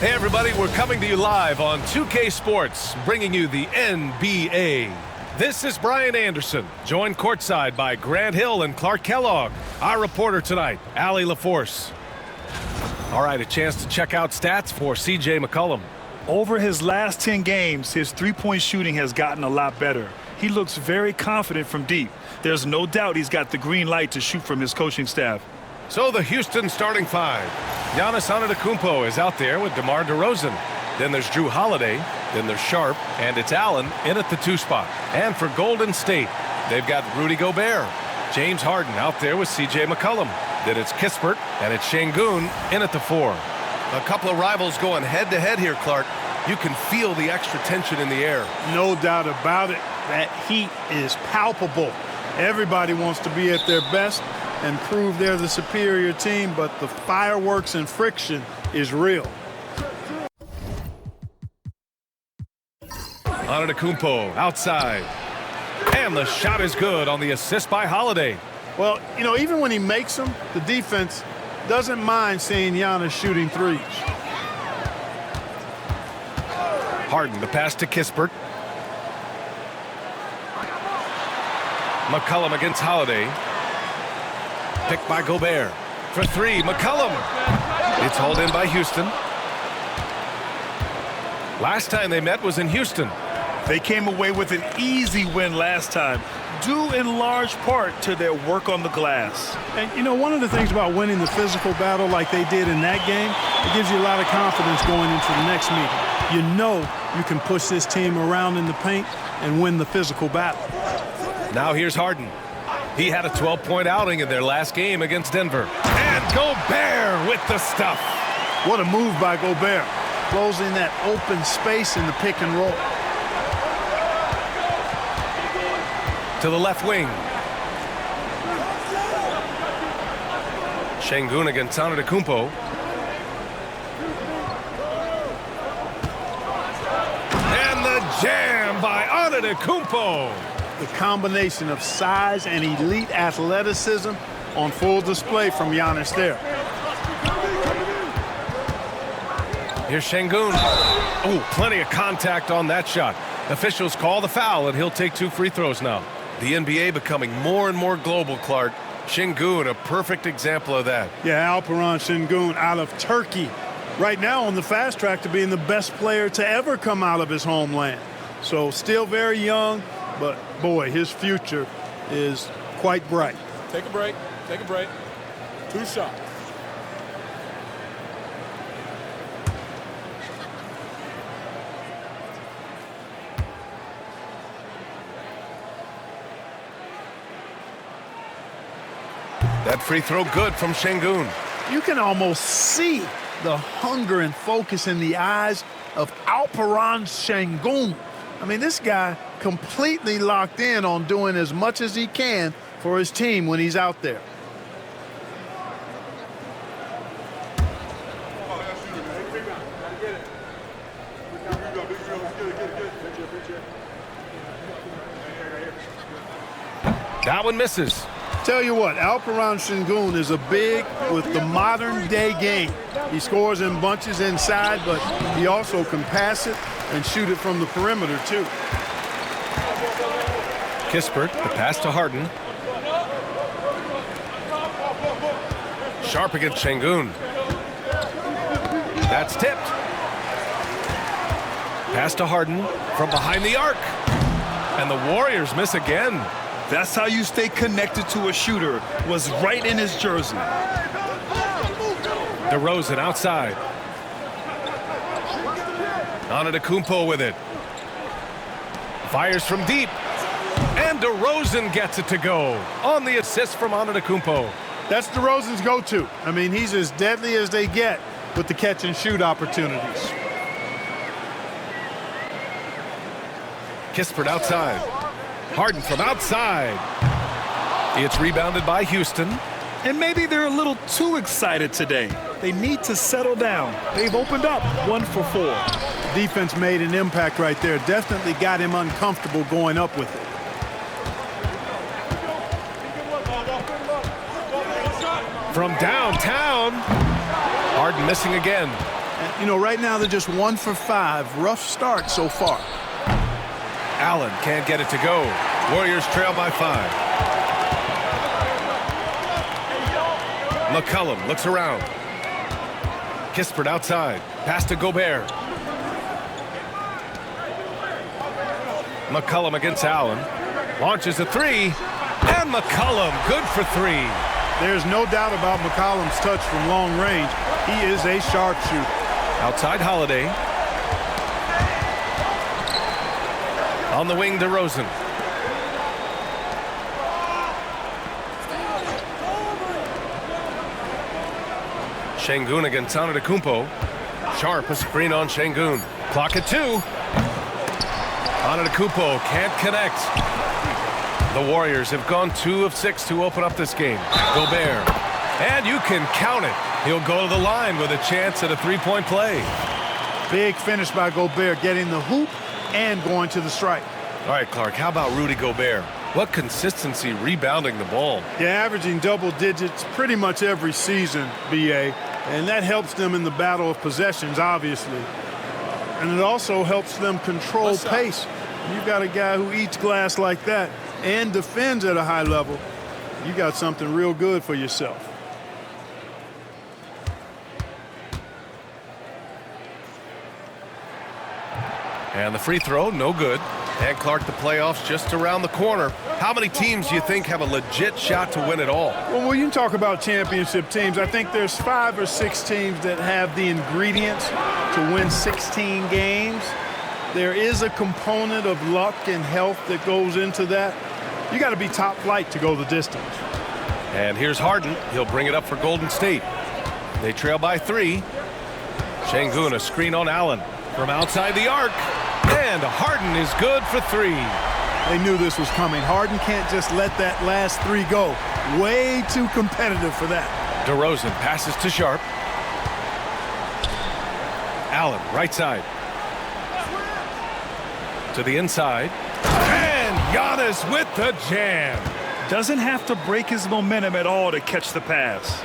Hey everybody, we're coming to you live on 2K Sports, bringing you the NBA. This is Brian Anderson, joined courtside by Grant Hill and Clark Kellogg. Our reporter tonight, Allie LaForce. All right, a chance to check out stats for CJ McCollum. Over his last 10 games, his three-point shooting has gotten a lot better. He looks very confident from deep. There's no doubt he's got the green light to shoot from his coaching staff. So the Houston starting five. Giannis Antetokounmpo is out there with DeMar DeRozan. Then there's Drew Holiday. Then there's Sharp. And it's Allen in at the 2 spot. And for Golden State, they've got Rudy Gobert. James Harden out there with CJ McCollum. Then it's Kispert. And it's Şengün in at the 4. A couple of rivals going head-to-head here, Clark. You can feel the extra tension in the air. No doubt about it. That heat is palpable. Everybody wants to be at their best and prove they're the superior team, but the fireworks and friction is real. Antetokounmpo outside. And the shot is good on the assist by Holiday. Well, you know, even when he makes them, the defense doesn't mind seeing Giannis shooting threes. Harden, the pass to Kispert. McCollum against Holiday. Picked by Gobert. For 3, McCollum. It's hauled in by Houston. Last time they met was in Houston. They came away with an easy win last time, due in large part to their work on the glass. And, you know, one of the things about winning the physical battle like they did in that game, it gives you a lot of confidence going into the next meeting. You know you can push this team around in the paint and win the physical battle. Now here's Harden. He had a 12-point outing in their last game against Denver. And Gobert with the stuff. What a move by Gobert, closing that open space in the pick and roll. To the left wing. Şengün against Antetokounmpo. And the jam by Antetokounmpo. The combination of size and elite athleticism on full display from Giannis there. Here's Şengün. Oh, plenty of contact on that shot. Officials call the foul, and he'll take 2 free throws now. The NBA becoming more and more global, Clark. Şengün, a perfect example of that. Yeah, Alperen Şengün out of Turkey. Right now on the fast track to being the best player to ever come out of his homeland. So still very young, but boy, his future is quite bright. Take a break. Take a break. 2 shots. That free throw good from Şengün. You can almost see the hunger and focus in the eyes of Alperen Şengün. I mean, this guy completely locked in on doing as much as he can for his team when he's out there. That one misses. Tell you what, Alperen Şengün is a big with the modern day game. He scores in bunches inside, but he also can pass it and shoot it from the perimeter too. Kispert, the pass to Harden. Sharp against Şengün. That's tipped. Pass to Harden from behind the arc. And the Warriors miss again. That's how you stay connected to a shooter. Was right in his jersey. DeRozan outside. Antetokounmpo with it. Fires from deep. And DeRozan gets it to go on the assist from Antetokounmpo. That's DeRozan's go-to. I mean, he's as deadly as they get with the catch and shoot opportunities. Kispert outside. Harden from outside. It's rebounded by Houston. And maybe they're a little too excited today. They need to settle down. They've opened up 1 for 4. Defense made an impact right there. Definitely got him uncomfortable going up with it. From downtown. Harden missing again. You know, right now they're just 1 for 5. Rough start so far. Allen can't get it to go. Warriors trail by 5. McCollum looks around. Kispert outside. Pass to Gobert. McCollum against Allen. Launches a 3. And McCollum good for 3. There's no doubt about McCollum's touch from long range. He is a sharpshooter. Outside Holiday. On the wing, DeRozan. Şengün against Antetokounmpo. Sharp a screen on Şengün. Clock at 2. Antetokounmpo can't connect. The Warriors have gone 2 of 6 to open up this game. Gobert. And you can count it. He'll go to the line with a chance at a three-point play. Big finish by Gobert, getting the hoop and going to the strike. All right, Clark, how about Rudy Gobert? What consistency rebounding the ball. Yeah, averaging double digits pretty much every season, BA. And that helps them in the battle of possessions, obviously. And it also helps them control pace. You've got a guy who eats glass like that and defends at a high level. You got something real good for yourself. And the free throw, no good. And Clark, the playoffs just around the corner. How many teams do you think have a legit shot to win it all? Well, when you talk about championship teams, I think there's 5 or 6 teams that have the ingredients to win 16 games. There is a component of luck and health that goes into that. You got to be top flight to go the distance. And here's Harden. He'll bring it up for Golden State. They trail by 3. Şengün, a screen on Allen from outside the arc. And Harden is good for 3. They knew this was coming. Harden can't just let that last 3 go. Way too competitive for that. DeRozan passes to Sharp. Allen, right side. To the inside. And Giannis with the jam. Doesn't have to break his momentum at all to catch the pass.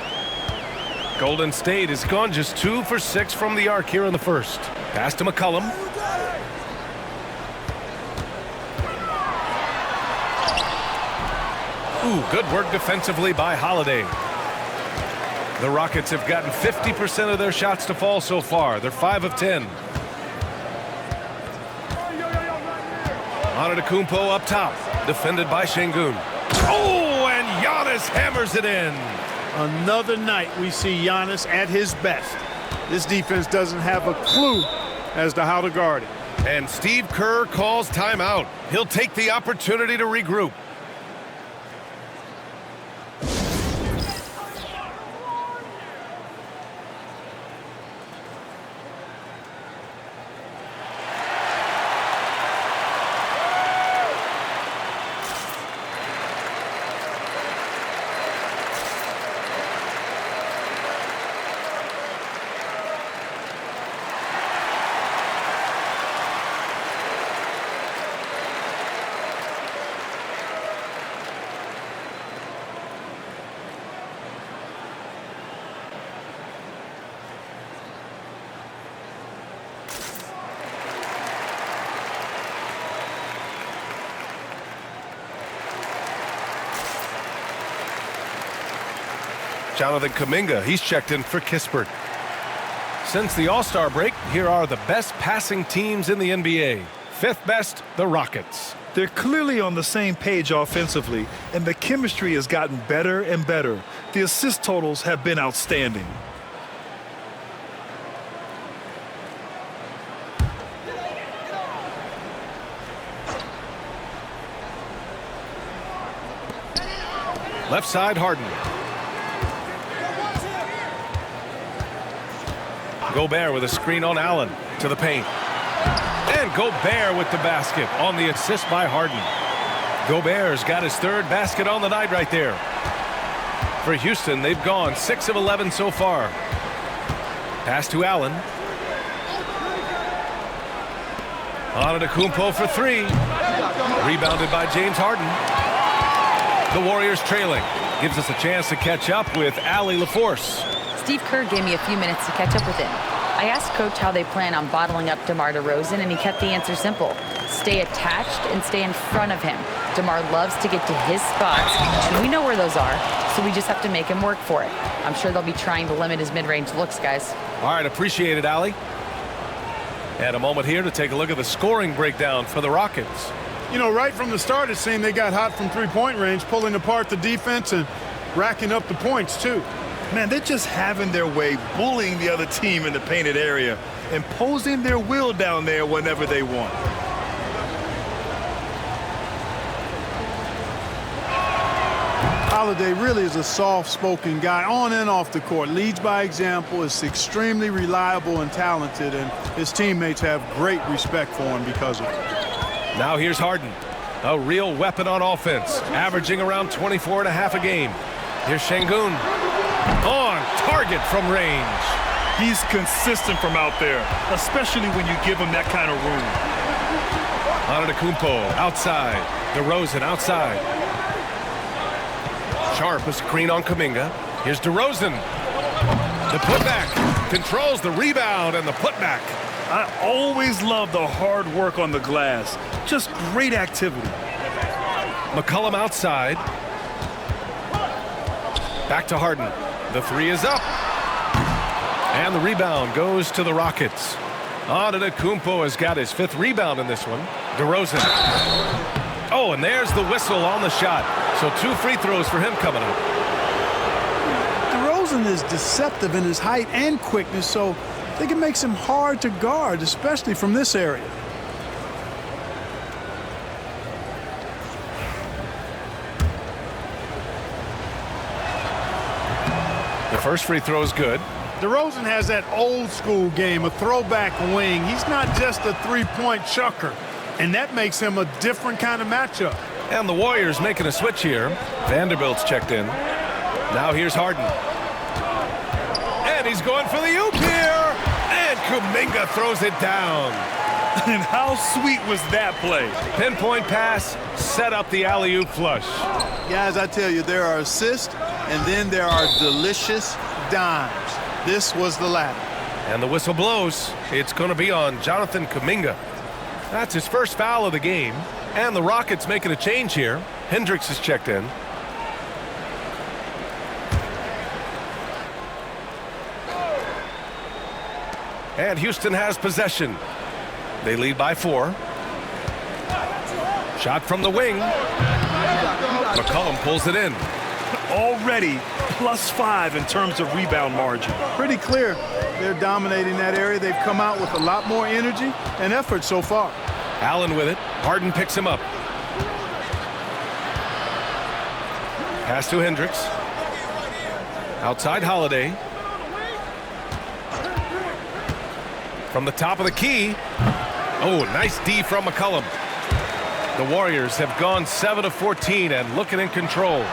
Golden State has gone just 2 for 6 from the arc here in the first. Pass to McCollum. Ooh, good work defensively by Holiday. The Rockets have gotten 50% of their shots to fall so far. They're 5 of 10. Antetokounmpo up top, defended by Şengün. Oh, and Giannis hammers it in. Another night we see Giannis at his best. This defense doesn't have a clue as to how to guard it. And Steve Kerr calls timeout. He'll take the opportunity to regroup. Jonathan Kuminga, he's checked in for Kispert. Since the All-Star break, here are the best passing teams in the NBA. 5th best, the Rockets. They're clearly on the same page offensively, and the chemistry has gotten better and better. The assist totals have been outstanding. Left side, Harden. Gobert with a screen on Allen to the paint. And Gobert with the basket on the assist by Harden. Gobert's got his 3rd basket on the night right there. For Houston, they've gone 6 of 11 so far. Pass to Allen. Antetokounmpo for 3. Rebounded by James Harden. The Warriors trailing. Gives us a chance to catch up with Allie LaForce. Steve Kerr gave me a few minutes to catch up with him. I asked Coach how they plan on bottling up DeMar DeRozan, and he kept the answer simple. Stay attached and stay in front of him. DeMar loves to get to his spots, and we know where those are, so we just have to make him work for it. I'm sure they'll be trying to limit his mid-range looks, guys. All right, appreciate it, Allie. And a moment here to take a look at the scoring breakdown for the Rockets. You know, right from the start, it seemed they got hot from three-point range, pulling apart the defense and racking up the points, too. Man, they're just having their way, bullying the other team in the painted area, imposing their will down there whenever they want. Holiday really is a soft-spoken guy on and off the court. Leads by example, is extremely reliable and talented, and his teammates have great respect for him because of it. Now here's Harden, a real weapon on offense, averaging around 24 and a half a game. Here's Şengün, on target from range. He's consistent from out there, especially when you give him that kind of room. Antetokounmpo outside, DeRozan outside. Sharp a screen on Kuminga. Here's DeRozan. The putback, controls the rebound and the putback. I always love the hard work on the glass. Just great activity. McCollum outside. Back to Harden. The three is up. And the rebound goes to the Rockets. Antetokounmpo has got his 5th rebound in this one. DeRozan. Oh, and there's the whistle on the shot. So 2 free throws for him coming up. DeRozan is deceptive in his height and quickness, so I think it makes him hard to guard, especially from this area. The first free throw is good. DeRozan has that old school game, a throwback wing. He's not just a three-point chucker, and that makes him a different kind of matchup. And the Warriors making a switch here. Vanderbilt's checked in. Now here's Harden. And he's going for the oop here. And Kuminga throws it down. And how sweet was that play? Pinpoint pass, set up the alley-oop flush. Guys, I tell you, there are assists, and then there are delicious dimes. This was the latter. And the whistle blows. It's going to be on Jonathan Kuminga. That's his first foul of the game. And the Rockets making a change here. Hendricks is checked in. And Houston has possession. They lead by 4. Shot from the wing. McCollum pulls it in. Already +5 in terms of rebound margin. Pretty clear they're dominating that area. They've come out with a lot more energy and effort so far. Allen with it. Harden picks him up. Pass to Hendricks. Outside Holiday. From the top of the key. Oh, nice D from McCollum. The Warriors have gone 7 of 14 and looking in control.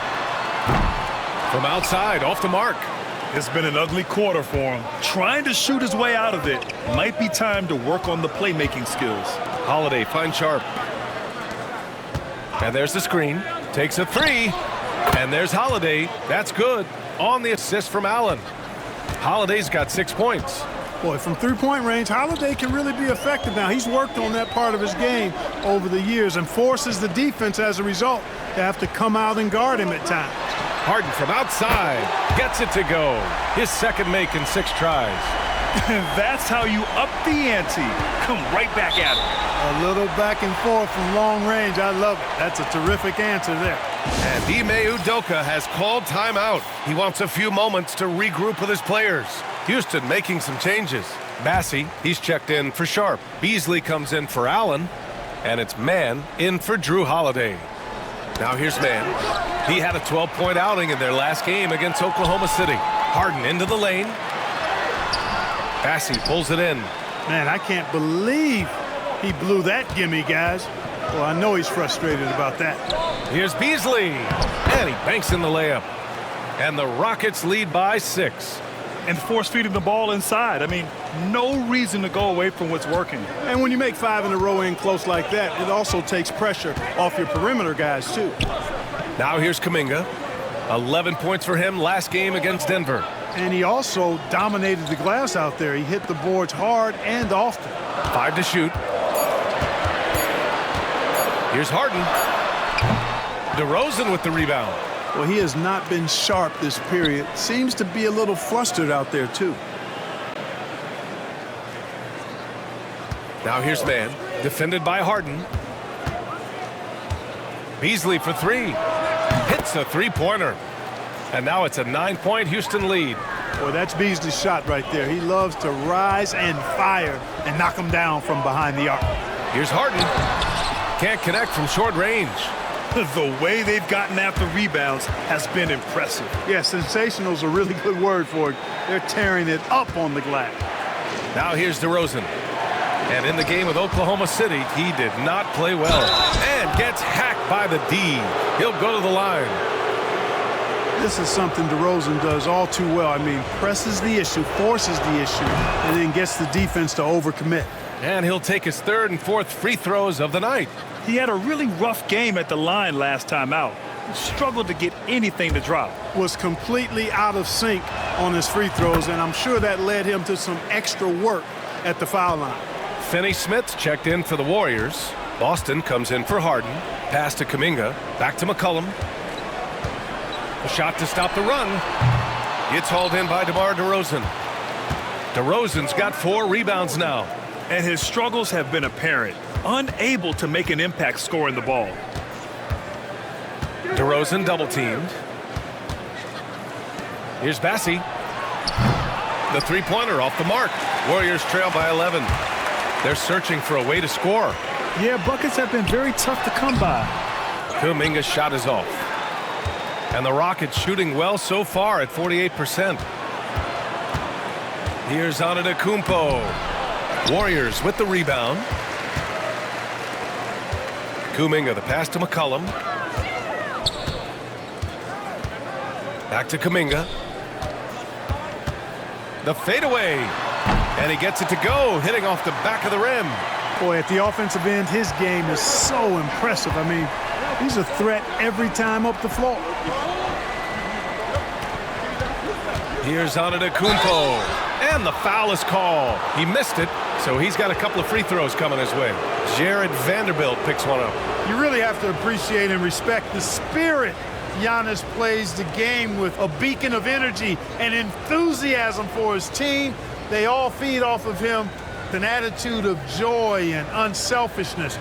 From outside, off the mark. It's been an ugly quarter for him. Trying to shoot his way out of it. Might be time to work on the playmaking skills. Holiday finds Sharp. And there's the screen. Takes a 3. And there's Holiday. That's good. On the assist from Allen. Holiday's got 6 points. Boy, from three-point range, Holiday can really be effective now. He's worked on that part of his game over the years and forces the defense as a result to have to come out and guard him at times. Harden from outside. Gets it to go. His second make in 6 tries. That's how you up the ante. Come right back at him. A little back and forth from long range. I love it. That's a terrific answer there. And Ime Udoka has called timeout. He wants a few moments to regroup with his players. Houston making some changes. Massey, he's checked in for Sharp. Beasley comes in for Allen. And it's Mann in for Drew Holiday. Now here's Mann. He had a 12-point outing in their last game against Oklahoma City. Harden into the lane. Massey pulls it in. Man, I can't believe he blew that gimme, guys. Well, I know he's frustrated about that. Here's Beasley. And he banks in the layup. And the Rockets lead by 6. And force feeding the ball inside. I mean, no reason to go away from what's working. And when you make 5 in a row in close like that, it also takes pressure off your perimeter guys, too. Now here's Kuminga. 11 points for him last game against Denver. And he also dominated the glass out there. He hit the boards hard and often. 5 to shoot. Here's Harden. DeRozan with the rebound. Well, he has not been sharp this period. Seems to be a little flustered out there, too. Now here's man. Defended by Harden. Beasley for 3. Hits a three-pointer. And now it's a 9-point Houston lead. Well, that's Beasley's shot right there. He loves to rise and fire and knock him down from behind the arc. Here's Harden. Can't connect from short range. The way they've gotten after rebounds has been impressive. Yeah, sensational is a really good word for it. They're tearing it up on the glass. Now here's DeRozan. And in the game with Oklahoma City, he did not play well. And gets hacked by the D. He'll go to the line. This is something DeRozan does all too well. I mean, presses the issue, forces the issue, and then gets the defense to overcommit. And he'll take his 3rd and 4th free throws of the night. He had a really rough game at the line last time out. He struggled to get anything to drop. Was completely out of sync on his free throws, and I'm sure that led him to some extra work at the foul line. Finney-Smith checked in for the Warriors. Boston comes in for Harden. Pass to Kuminga. Back to McCollum. A shot to stop the run. It's hauled in by DeMar DeRozan. DeRozan's got 4 rebounds now. And his struggles have been apparent. Unable to make an impact scoring the ball. DeRozan double-teamed. Here's Bassey. The three-pointer off the mark. Warriors trail by 11. They're searching for a way to score. Yeah, buckets have been very tough to come by. Kuminga's shot is off. And the Rockets shooting well so far at 48%. Here's Antetokounmpo. Warriors with the rebound. Kuminga, the pass to McCollum. Back to Kuminga. The fadeaway. And he gets it to go, hitting off the back of the rim. Boy, at the offensive end, his game is so impressive. I mean, he's a threat every time up the floor. Here's Antetokounmpo. And the foul is called. He missed it, so he's got a couple of free throws coming his way. Jared Vanderbilt picks one up. You really have to appreciate and respect the spirit Giannis plays the game with, a beacon of energy and enthusiasm for his team. They all feed off of him, an attitude of joy and unselfishness.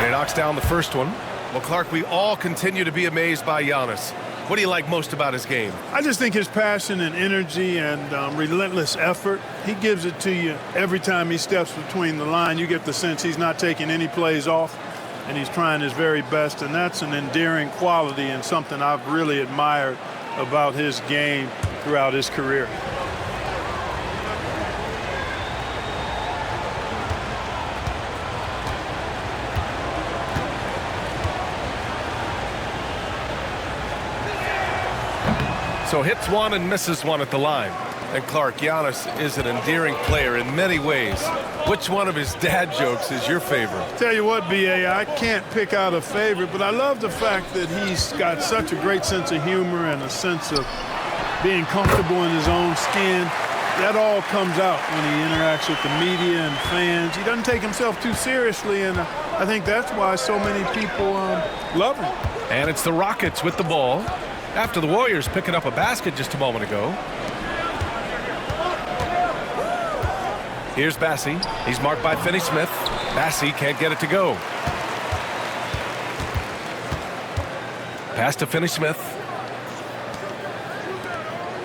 Knocks down the first one. Well, Clark, we all continue to be amazed by Giannis. What do you like most about his game? I just think his passion and energy and relentless effort, he gives it to you every time he steps between the line. You get the sense he's not taking any plays off, and he's trying his very best, and that's an endearing quality and something I've really admired about his game throughout his career. So hits one and misses one at the line. And Clark, Giannis is an endearing player in many ways. Which one of his dad jokes is your favorite? Tell you what, B.A., I can't pick out a favorite, but I love the fact that he's got such a great sense of humor and a sense of being comfortable in his own skin. That all comes out when he interacts with the media and fans. He doesn't take himself too seriously, and I think that's why so many people love him. And it's the Rockets with the ball. After the Warriors picking up a basket just a moment ago. Here's Bassey. He's marked by Finney-Smith. Bassey can't get it to go. Pass to Finney-Smith.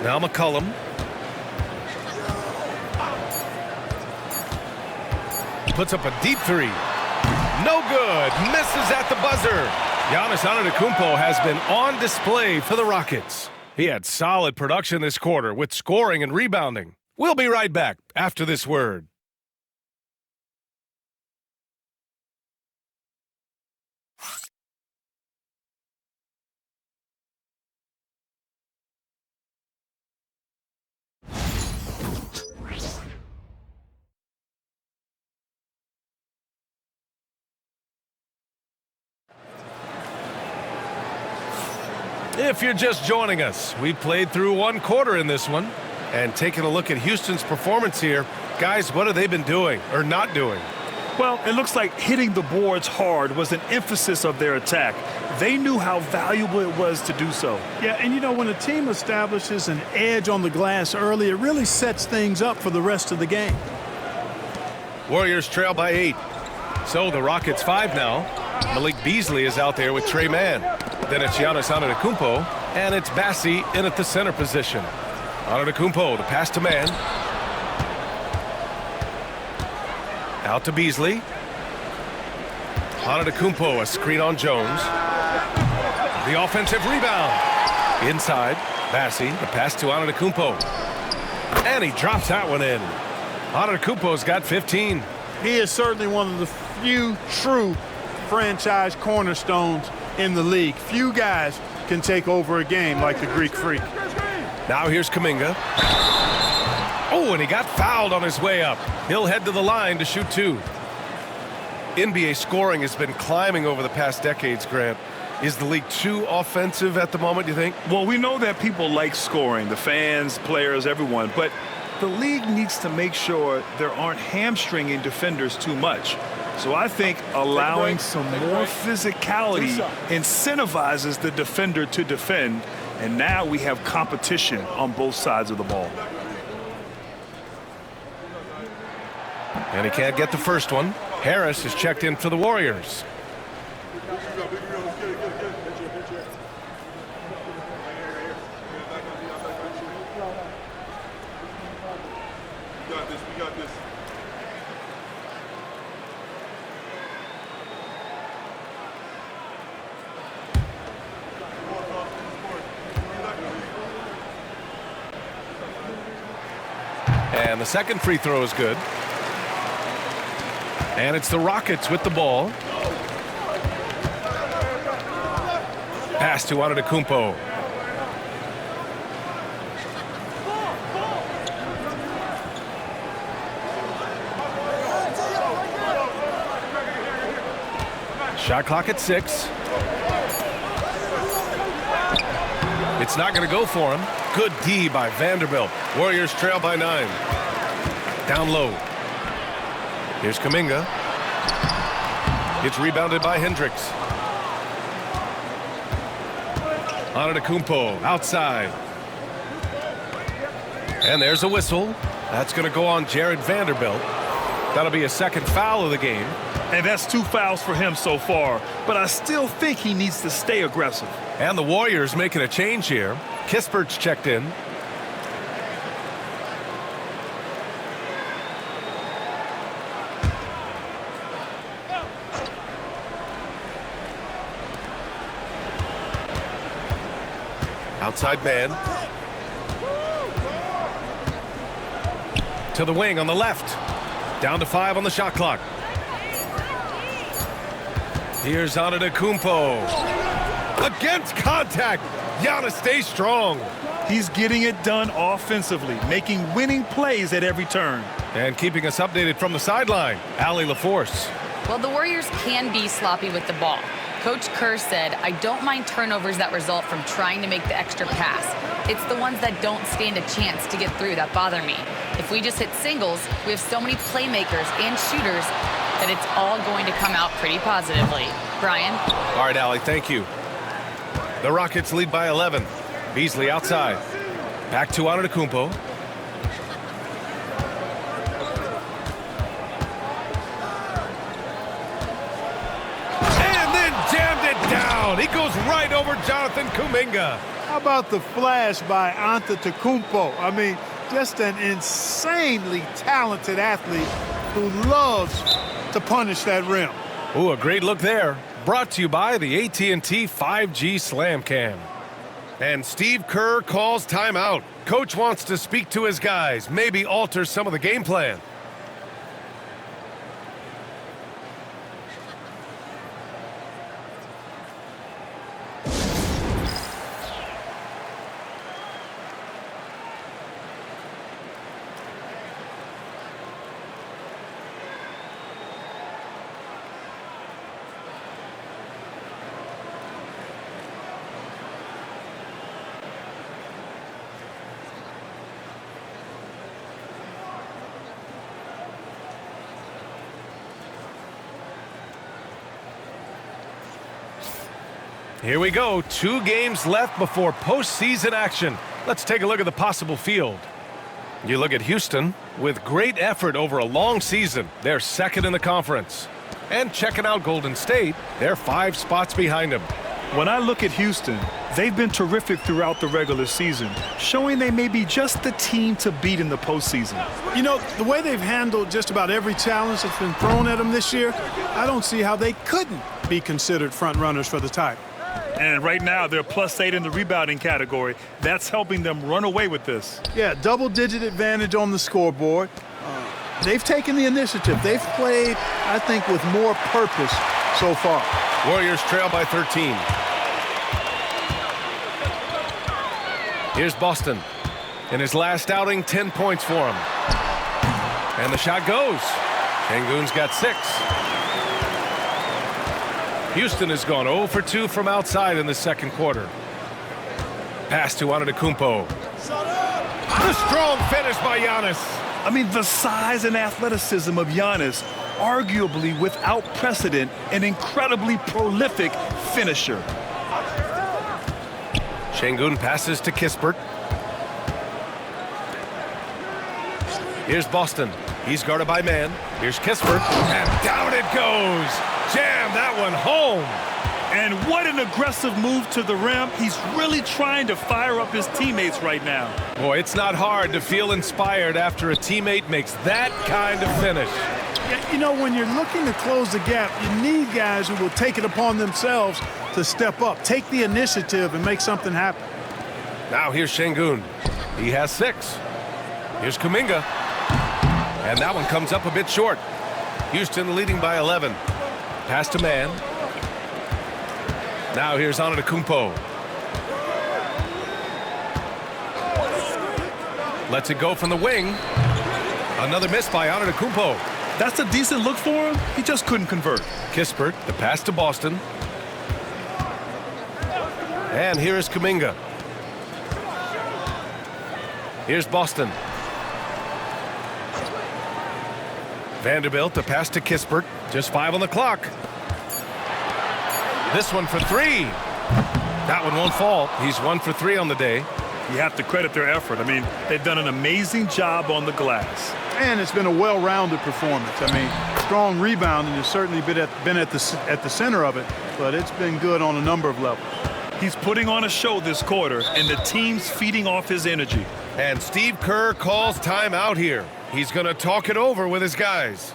Now McCollum. Puts up a deep three. No good. Misses at the buzzer. Giannis Antetokounmpo has been on display for the Rockets. He had solid production this quarter with scoring and rebounding. We'll be right back after this word. If you're just joining us, we played through one quarter in this one. And taking a look at Houston's performance here, guys, what have they been doing or not doing? Well, it looks like hitting the boards hard was an emphasis of their attack. They knew how valuable it was to do so. Yeah, and you know, when a team establishes an edge on the glass early, it really sets things up for the rest of the game. Warriors trail by 8. So the Rockets 5 now. Malik Beasley is out there with Trey Mann. Then it's Giannis Antetokounmpo, and it's Bassi in at the center position. Antetokounmpo, the pass to Mann. Out to Beasley. Antetokounmpo, a screen on Jones. The offensive rebound. Inside, Bassi, the pass to Antetokounmpo. And he drops that one in. Antetokounmpo's got 15. He is certainly one of the few true franchise cornerstones in the league. Few guys can take over a game like the Greek Freak. Now here's Kuminga. Oh, and he got fouled on his way up. He'll head to the line to shoot 2. NBA scoring has been climbing over the past decades, Grant. Is the league too offensive at the moment, do you think? Well, we know that people like scoring, the fans, players, everyone, but the league needs to make sure there aren't hamstringing defenders too much. So I think allowing some more physicality incentivizes the defender to defend, and now we have competition on both sides of the ball. And he can't get the first one. Harris is checked in for the Warriors. And the second free throw is good. And it's the Rockets with the ball. Pass to Antetokounmpo. Shot clock at 6. It's not going to go for him. Good D by Vanderbilt. Warriors trail by 9. Down low. Here's Kuminga. It's rebounded by Hendricks. Antetokounmpo outside. And there's a whistle. That's going to go on Jared Vanderbilt. That'll be a second foul of the game. And that's 2 fouls for him so far. But I still think he needs to stay aggressive. And the Warriors making a change here. Kispert's checked in. Outside man. To the wing on the left. Down to 5 on the shot clock. Here's Antetokounmpo. Against contact. Giannis stays strong. He's getting it done offensively, making winning plays at every turn. And keeping us updated from the sideline, Allie LaForce. Well, the Warriors can be sloppy with the ball. Coach Kerr said, I don't mind turnovers that result from trying to make the extra pass. It's the ones that don't stand a chance to get through that bother me. If we just hit singles, we have so many playmakers and shooters that it's all going to come out pretty positively. Brian? All right, Allie, thank you. The Rockets lead by 11. Beasley outside. Back to Antetokounmpo. And then jammed it down. He goes right over Jonathan Kuminga. How about the flash by Antetokounmpo? I mean, just an insanely talented athlete who loves to punish that rim. Ooh, a great look there. Brought to you by the AT&T 5G Slam Cam. And Steve Kerr calls timeout. Coach wants to speak to his guys, maybe alter some of the game plan. Here we go. 2 games left before postseason action. Let's take a look at the possible field. You look at Houston. With great effort over a long season, they're second in the conference. And checking out Golden State, they're 5 spots behind them. When I look at Houston, they've been terrific throughout the regular season, showing they may be just the team to beat in the postseason. You know, the way they've handled just about every challenge that's been thrown at them this year, I don't see how they couldn't be considered front runners for the title. And right now, they're +8 in the rebounding category. That's helping them run away with this. Yeah, double-digit advantage on the scoreboard. They've taken the initiative. They've played, I think, with more purpose so far. Warriors trail by 13. Here's Boston. In his last outing, 10 points for him. And the shot goes. Sengun's got 6. Houston has gone 0 for 2 from outside in the second quarter. Pass to Antetokounmpo. The strong finish by Giannis. I mean, the size and athleticism of Giannis, arguably without precedent, an incredibly prolific finisher. Sengun passes to Kispert. Here's Boston. He's guarded by man. Here's Kispert. And down it goes. Jam that one home. And what an aggressive move to the rim. He's really trying to fire up his teammates right now. Boy, it's not hard to feel inspired after a teammate makes that kind of finish. You know, when you're looking to close the gap, you need guys who will take it upon themselves to step up, take the initiative, and make something happen. Now here's Sengun. He has 6. Here's Kuminga. And that one comes up a bit short. Houston leading by 11. Pass to man. Now here's Antetokounmpo. Lets it go from the wing. Another miss by Antetokounmpo. That's a decent look for him. He just couldn't convert. Kispert, the pass to Boston. And here is Kuminga. Here's Boston. Vanderbilt, the pass to Kispert. Just 5 on the clock. This one for 3. That one won't fall. He's 1 for 3 on the day. You have to credit their effort. I mean, they've done an amazing job on the glass. And it's been a well-rounded performance. I mean, strong rebounding has certainly been at the center of it, but it's been good on a number of levels. He's putting on a show this quarter, and the team's feeding off his energy. And Steve Kerr calls timeout here. He's going to talk it over with his guys.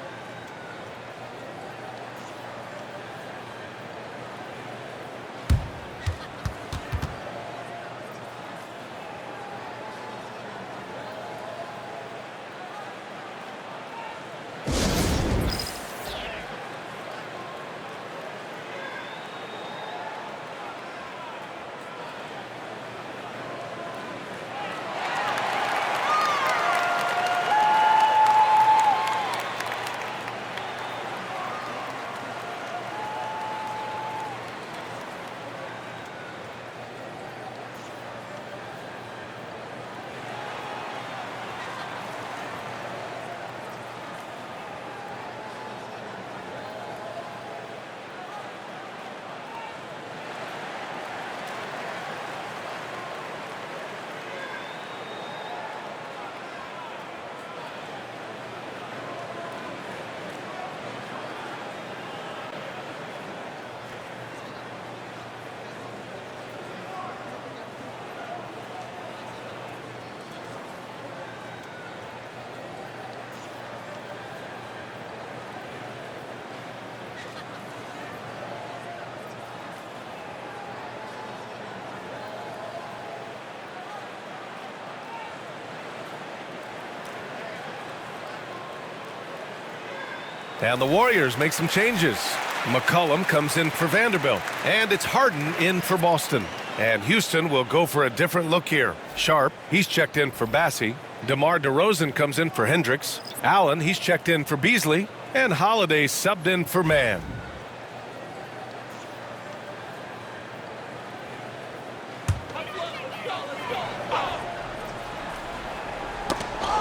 And the Warriors make some changes. McCollum comes in for Vanderbilt. And it's Harden in for Boston. And Houston will go for a different look here. Sharp, he's checked in for Bassey. DeMar DeRozan comes in for Hendricks. Allen, he's checked in for Beasley. And Holiday subbed in for Mann.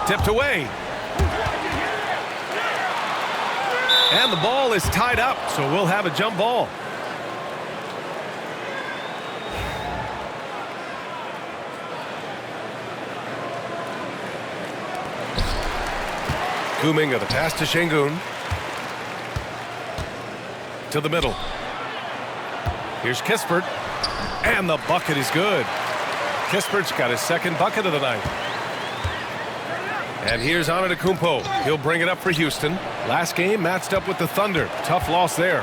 Tipped away. And the ball is tied up, so we'll have a jump ball. Kuminga, the pass to Şengün. To the middle. Here's Kispert. And the bucket is good. Kispert's got his second bucket of the night. And here's Antetokounmpo. He'll bring it up for Houston. Last game matched up with the Thunder. Tough loss there.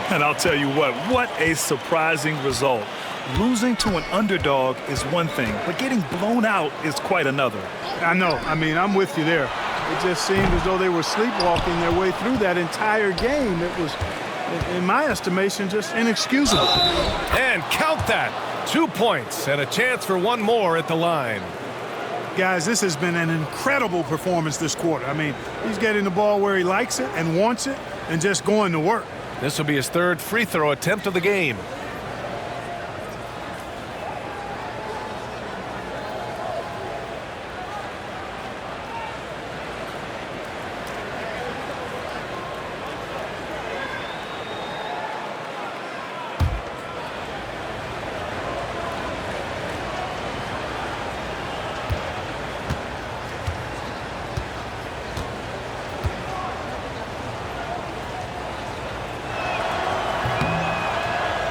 And I'll tell you what a surprising result. Losing to an underdog is one thing, but getting blown out is quite another. I know. I mean, I'm with you there. It just seemed as though they were sleepwalking their way through that entire game. It was, in my estimation, just inexcusable. And count that. 2 points and a chance for one more at the line. Guys, this has been an incredible performance this quarter. I mean, he's getting the ball where he likes it and wants it and just going to work. This will be his third free throw attempt of the game.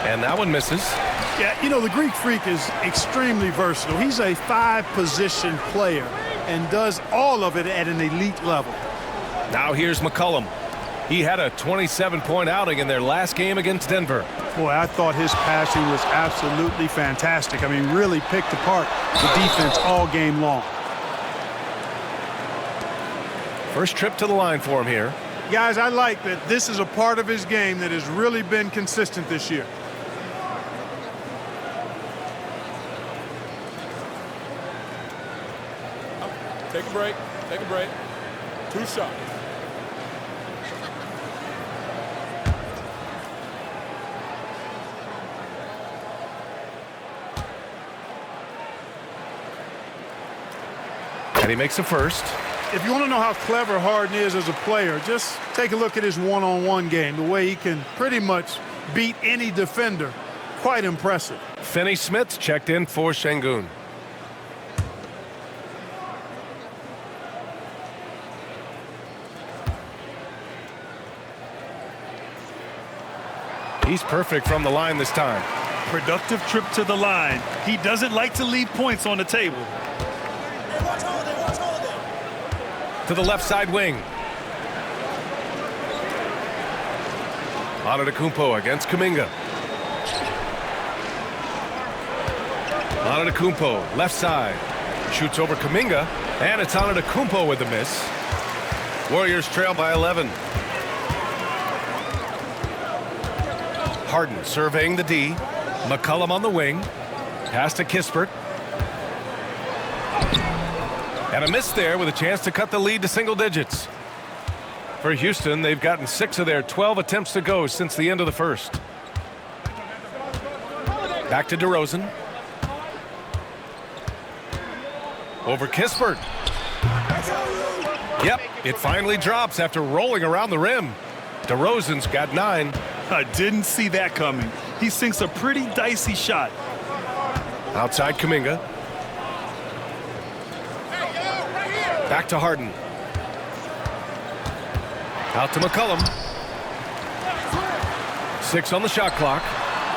And that one misses. Yeah, you know, the Greek Freak is extremely versatile. He's a 5-position player and does all of it at an elite level. Now here's McCollum. He had a 27-point outing in their last game against Denver. Boy, I thought his passing was absolutely fantastic. I mean, really picked apart the defense all game long. First trip to the line for him here. Guys, I like that this is a part of his game that has really been consistent this year. Take a break. Take a break. 2 shots. And he makes a first. If you want to know how clever Harden is as a player, just take a look at his one-on-one game, the way he can pretty much beat any defender. Quite impressive. Finney-Smith checked in for Şengün. He's perfect from the line this time. Productive trip to the line. He doesn't like to leave points on the table. To the left side wing. Antetokounmpo against Kuminga. Antetokounmpo, left side. Shoots over Kuminga, and it's Antetokounmpo with the miss. Warriors trail by 11. Harden surveying the D. McCollum on the wing. Pass to Kispert. And a miss there with a chance to cut the lead to single digits. For Houston, they've gotten 6 of their 12 attempts to go since the end of the first. Back to DeRozan. Over Kispert. Yep, it finally drops after rolling around the rim. DeRozan's got 9. I didn't see that coming. He sinks a pretty dicey shot. Outside Kuminga. Back to Harden. Out to McCollum. 6 on the shot clock.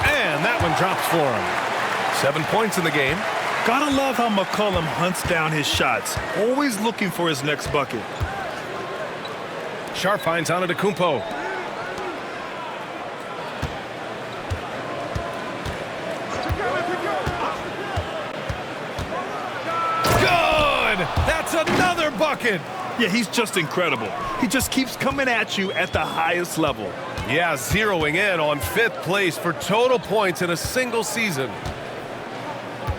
And that one drops for him. 7 points in the game. Gotta love how McCollum hunts down his shots. Always looking for his next bucket. Sharp finds Antetokounmpo. That's another bucket. Yeah, he's just incredible. He just keeps coming at you at the highest level. Yeah, zeroing in on 5th place for total points in a single season.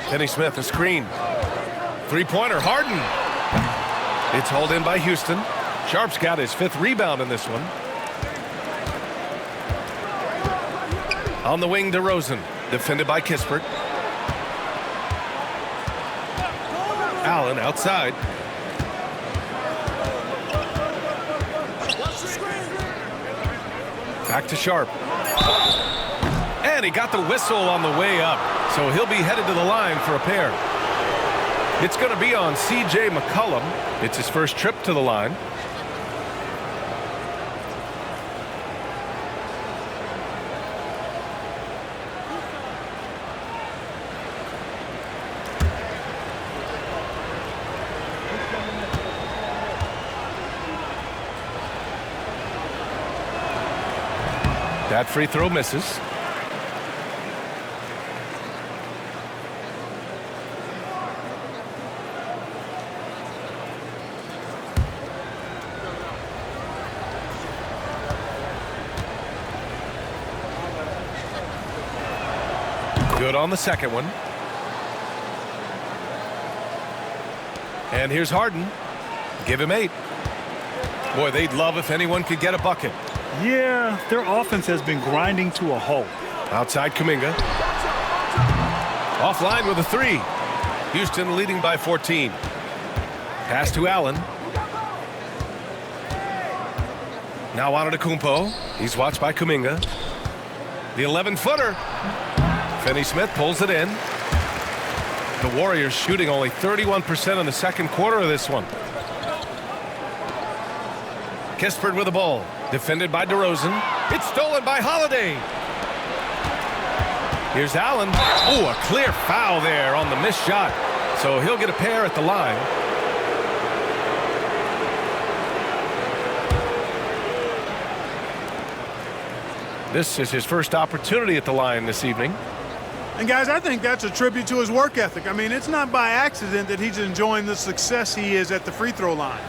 Finney-Smith, a screen. 3-pointer, Harden. It's hauled in by Houston. Sharp's got his 5th rebound in this one. On the wing, DeRozan, defended by Kispert. Allen outside. Back to Sharp. And he got the whistle on the way up, so he'll be headed to the line for a pair. It's going to be on C.J. McCollum. It's his first trip to the line. That free throw misses. Good on the second one. And here's Harden. Give him 8. Boy, they'd love if anyone could get a bucket. Yeah, their offense has been grinding to a halt. Outside Kuminga. Offline with a 3. Houston leading by 14. Pass to Allen. Now Antetokounmpo. He's watched by Kuminga. The 11-footer. Finney-Smith pulls it in. The Warriors shooting only 31% in the second quarter of this one. Kispert with the ball. Defended by DeRozan. It's stolen by Holiday. Here's Allen. Oh, a clear foul there on the missed shot. So he'll get a pair at the line. This is his first opportunity at the line this evening. And guys, I think that's a tribute to his work ethic. I mean, it's not by accident that he's enjoying the success he is at the free throw line.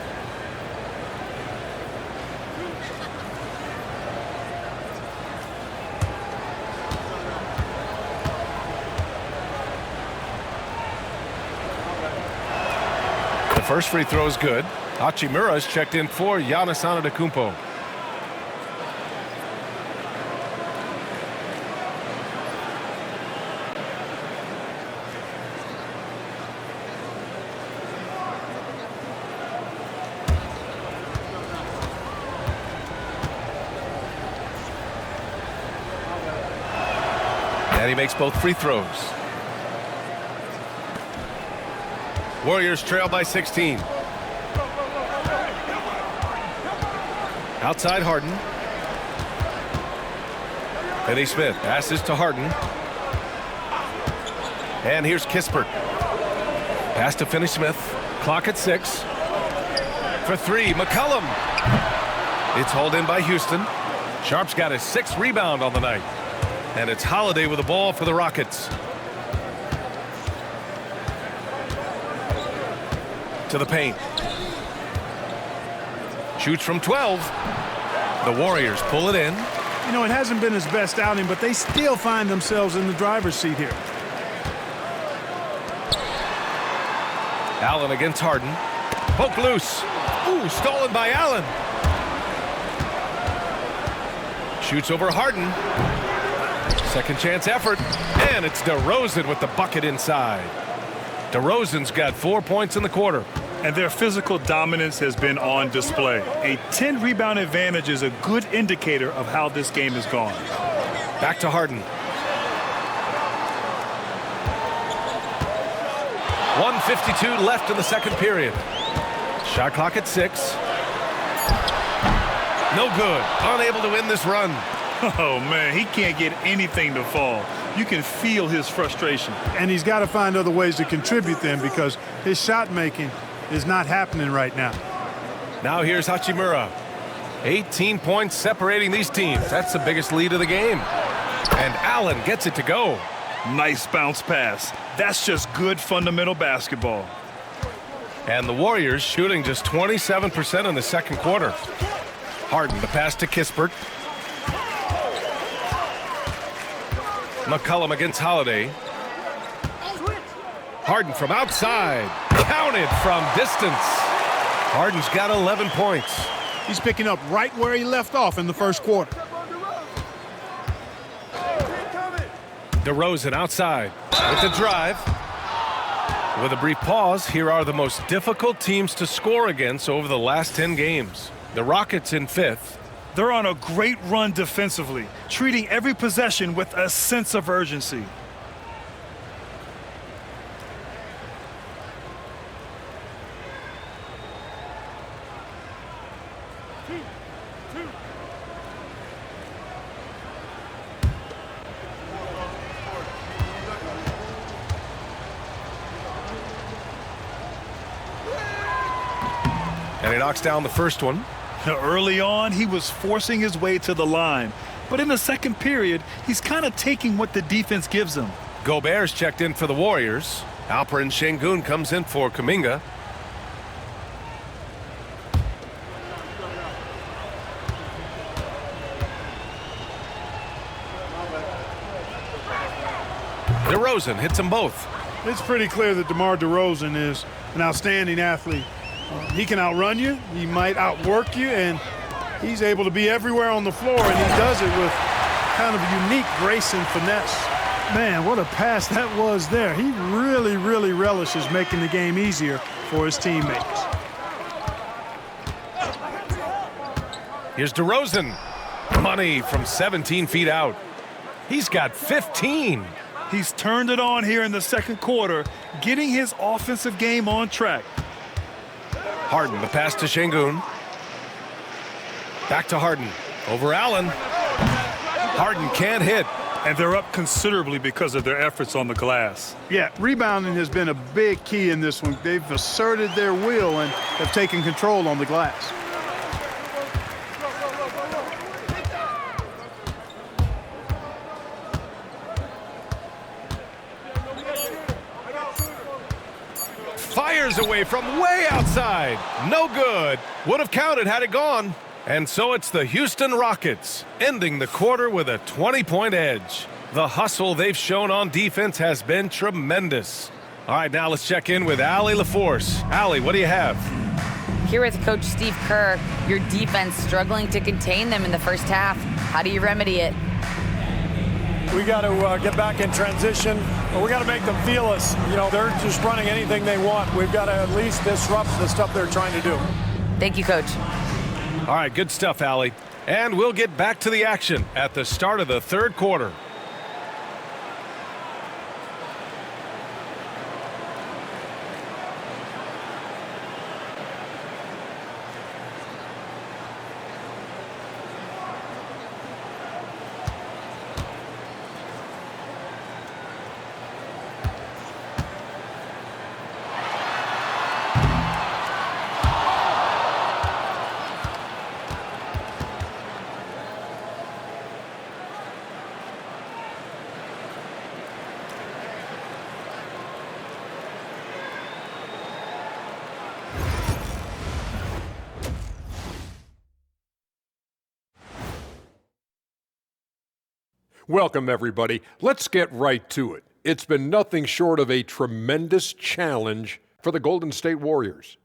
The first free throw is good. Hachimura's checked in for Giannis Antetokounmpo. And he makes both free throws. Warriors trail by 16. Outside Harden. Finney-Smith passes to Harden. And here's Kispert. Pass to Finney-Smith. Clock at 6. For 3, McCollum. It's hauled in by Houston. Sharp's got his 6th rebound on the night. And it's Holiday with the ball for the Rockets. To the paint. Shoots from 12. The Warriors pull it in. You know, it hasn't been his best outing, but they still find themselves in the driver's seat here. Allen against Harden. Poke loose. Ooh, stolen by Allen. Shoots over Harden. Second chance effort. And it's DeRozan with the bucket inside. DeRozan's got 4 points in the quarter. And their physical dominance has been on display. A 10-rebound advantage is a good indicator of how this game has gone. Back to Harden. 1:52 left in the second period. Shot clock at 6. No good. Unable to win this run. Oh, man, he can't get anything to fall. You can feel his frustration. And he's got to find other ways to contribute then, because his shot making is not happening right now. Now here's Hachimura. 18 points separating these teams. That's the biggest lead of the game. And Allen gets it to go. Nice bounce pass. That's just good fundamental basketball. And the Warriors shooting just 27% in the second quarter. Harden, the pass to Kispert. McCollum against Holiday. Harden from outside. Counted from distance. Harden's got 11 points. He's picking up right where he left off in the first quarter. DeRozan outside with the drive. With a brief pause, here are the most difficult teams to score against over the last 10 games. The Rockets in 5th. They're on a great run defensively, treating every possession with a sense of urgency. And he knocks down the first one. Early on, he was forcing his way to the line. But in the second period, he's kind of taking what the defense gives him. Gobert's checked in for the Warriors. Alperen Şengün comes in for Kuminga. DeRozan hits them both. It's pretty clear that DeMar DeRozan is an outstanding athlete. He can outrun you, he might outwork you, and he's able to be everywhere on the floor, and he does it with kind of unique grace and finesse. Man, what a pass that was there. He really, really relishes making the game easier for his teammates. Here's DeRozan. Money from 17 feet out. He's got 15. He's turned it on here in the second quarter, getting his offensive game on track. Harden, the pass to Şengün. Back to Harden. Over Allen. Harden can't hit. And they're up considerably because of their efforts on the glass. Yeah, rebounding has been a big key in this one. They've asserted their will and have taken control on the glass. Fires away from way outside. No good. Would have counted had it gone. And so it's the Houston Rockets, ending the quarter with a 20-point edge. The hustle they've shown on defense has been tremendous. All right, now let's check in with Allie LaForce. Allie, what do you have? Here with Coach Steve Kerr, your defense struggling to contain them in the first half. How do you remedy it? We got to get back in transition, but we got to make them feel us. You know, they're just running anything they want. We've got to at least disrupt the stuff they're trying to do. Thank you, Coach. All right, good stuff, Allie. And we'll get back to the action at the start of the third quarter. Welcome, everybody. Let's get right to it. It's been nothing short of a tremendous challenge for the Golden State Warriors.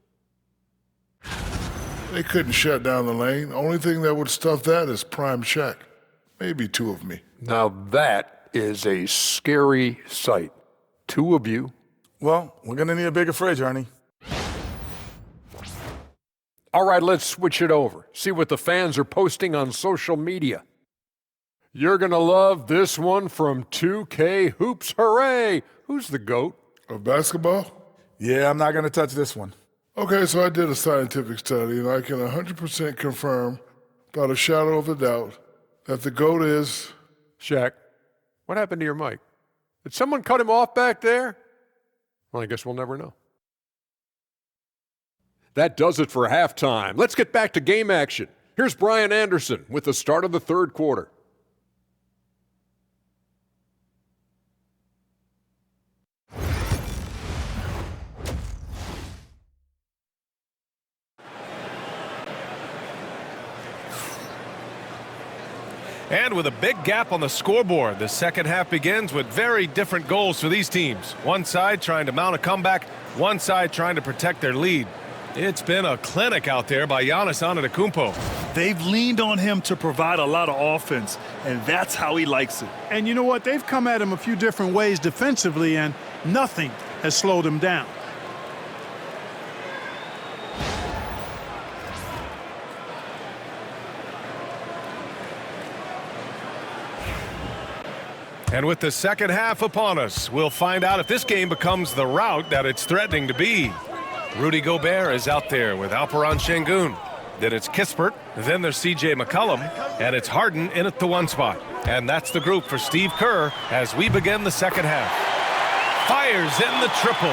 They couldn't shut down the lane. Only thing that would stuff that is prime check. Maybe two of me. Now that is a scary sight. Two of you. Well, we're going to need a bigger fridge, Ernie. All right, let's switch it over. See what the fans are posting on social media. You're going to love this one from 2K Hoops. Hooray! Who's the GOAT? Of basketball? Yeah, I'm not going to touch this one. Okay, so I did a scientific study, and I can 100% confirm, without a shadow of a doubt, that the GOAT is... Shaq, what happened to your mic? Did someone cut him off back there? Well, I guess we'll never know. That does it for halftime. Let's get back to game action. Here's Brian Anderson with the start of the third quarter. And with a big gap on the scoreboard, the second half begins with very different goals for these teams. One side trying to mount a comeback, one side trying to protect their lead. It's been a clinic out there by Giannis Antetokounmpo. They've leaned on him to provide a lot of offense, and that's how he likes it. And you know what? They've come at him a few different ways defensively, and nothing has slowed him down. And with the second half upon us, we'll find out if this game becomes the rout that it's threatening to be. Rudy Gobert is out there with Alperen Şengün. Then it's Kispert, then there's C.J. McCollum, and it's Harden in at the one spot. And that's the group for Steve Kerr as we begin the second half. Fires in the triple.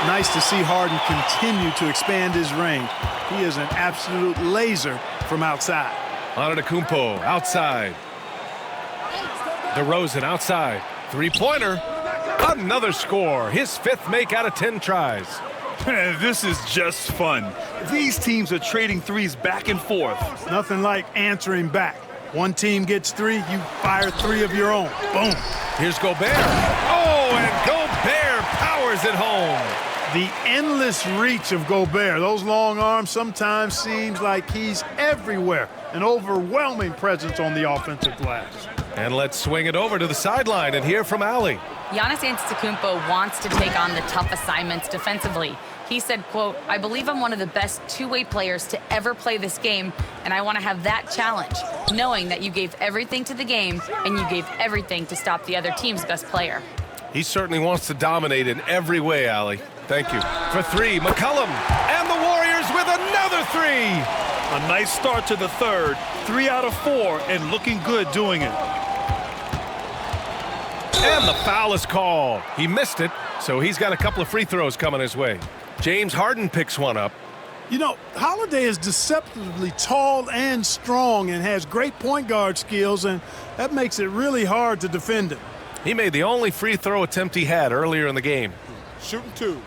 Nice to see Harden continue to expand his range. He is an absolute laser from outside. Antetokounmpo outside. DeRozan outside. Three-pointer. Another score. His 5th make out of 10 tries. This is just fun. These teams are trading threes back and forth. Nothing like answering back. One team gets 3, you fire 3 of your own. Boom. Here's Gobert. Oh, and Gobert powers it home. The endless reach of Gobert. Those long arms sometimes seems like he's everywhere. An overwhelming presence on the offensive glass. And let's swing it over to the sideline and hear from Allie. Giannis Antetokounmpo wants to take on the tough assignments defensively. He said, quote, "I believe I'm one of the best two-way players to ever play this game, and I want to have that challenge, knowing that you gave everything to the game and you gave everything to stop the other team's best player." He certainly wants to dominate in every way, Allie. Thank you. For 3, McCollum. And the Warriors with another 3. A nice start to the third. 3 out of 4 and looking good doing it. And the foul is called. He missed it, so he's got a couple of free throws coming his way. James Harden picks one up. You know, Holiday is deceptively tall and strong and has great point guard skills, and that makes it really hard to defend him. He made the only free throw attempt he had earlier in the game. Shooting 2.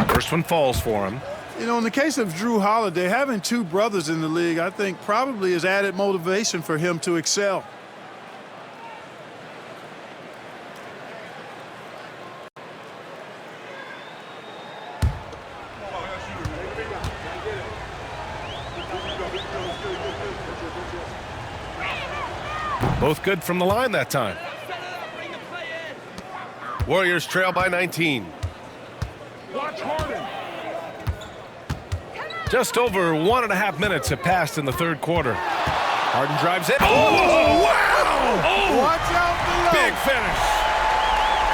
First one falls for him. You know, in the case of Drew Holiday, having 2 brothers in the league, I think probably is added motivation for him to excel. Both good from the line that time. Warriors trail by 19. Just over 1.5 minutes have passed in the third quarter. Harden drives it. Oh, wow! Oh, Watch out below. big finish.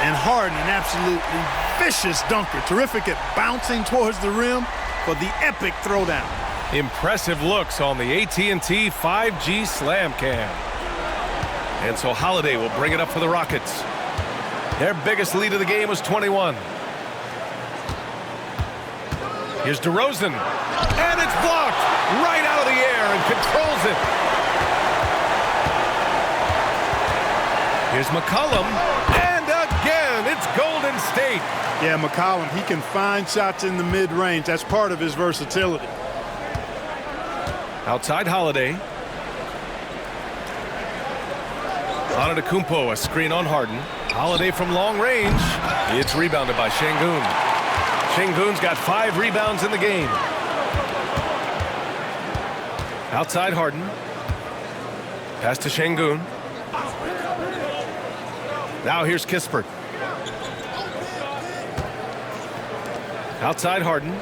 And Harden, an absolutely vicious dunker. Terrific at bouncing towards the rim for the epic throwdown. Impressive looks on the AT&T 5G Slam Cam. And so Holiday will bring it up for the Rockets. Their biggest lead of the game was 21. Here's DeRozan. And it's blocked right out of the air and controls it. Here's McCollum. And again, it's Golden State. Yeah, McCollum, he can find shots in the mid-range. That's part of his versatility. Outside Holiday. Antetokounmpo, a screen on Harden. Holiday from long range. It's rebounded by Şengün. Şengün's got 5 rebounds in the game. Outside Harden. Pass to Şengün. Now here's Kispert. Outside Harden.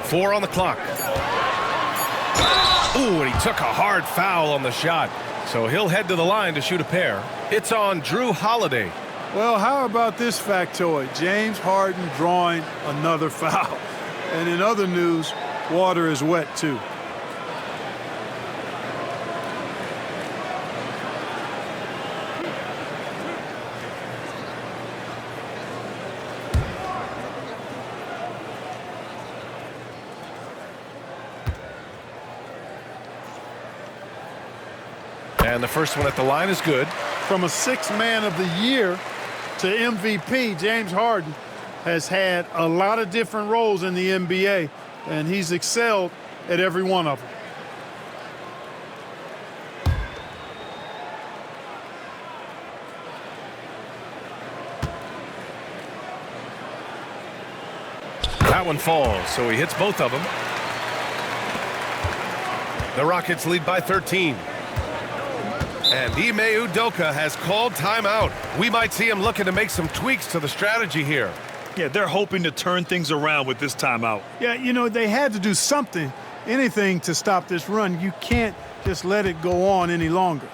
4 on the clock. Ooh, and he took a hard foul on the shot. So he'll head to the line to shoot a pair. It's on Drew Holiday. Well, how about this factoid? James Harden drawing another foul. And in other news, water is wet too. And the first one at the line is good. From a 6th man of the year to MVP, James Harden has had a lot of different roles in the NBA, and he's excelled at every one of them. That one falls, so he hits both of them. The Rockets lead by 13. And Ime Udoka has called timeout. We might see him looking to make some tweaks to the strategy here. Yeah, they're hoping to turn things around with this timeout. Yeah, you know, they had to do something, anything to stop this run. You can't just let it go on any longer.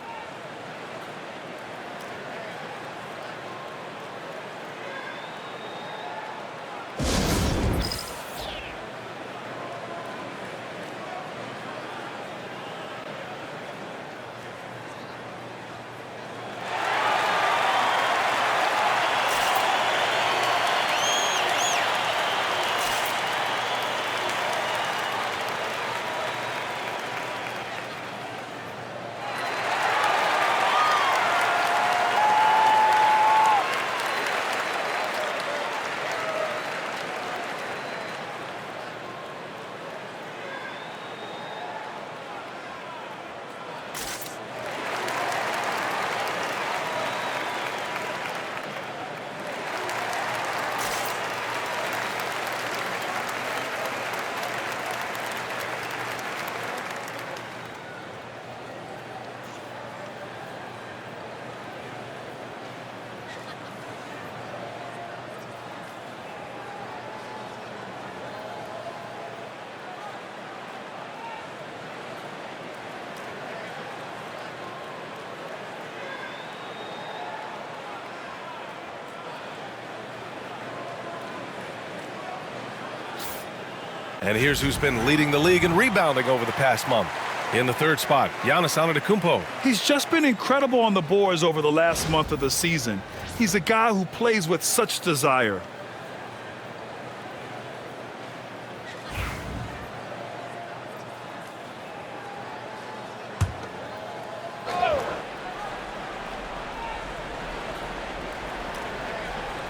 And here's who's been leading the league in rebounding over the past month. In the third spot, Giannis Antetokounmpo. He's just been incredible on the boards over the last month of the season. He's a guy who plays with such desire.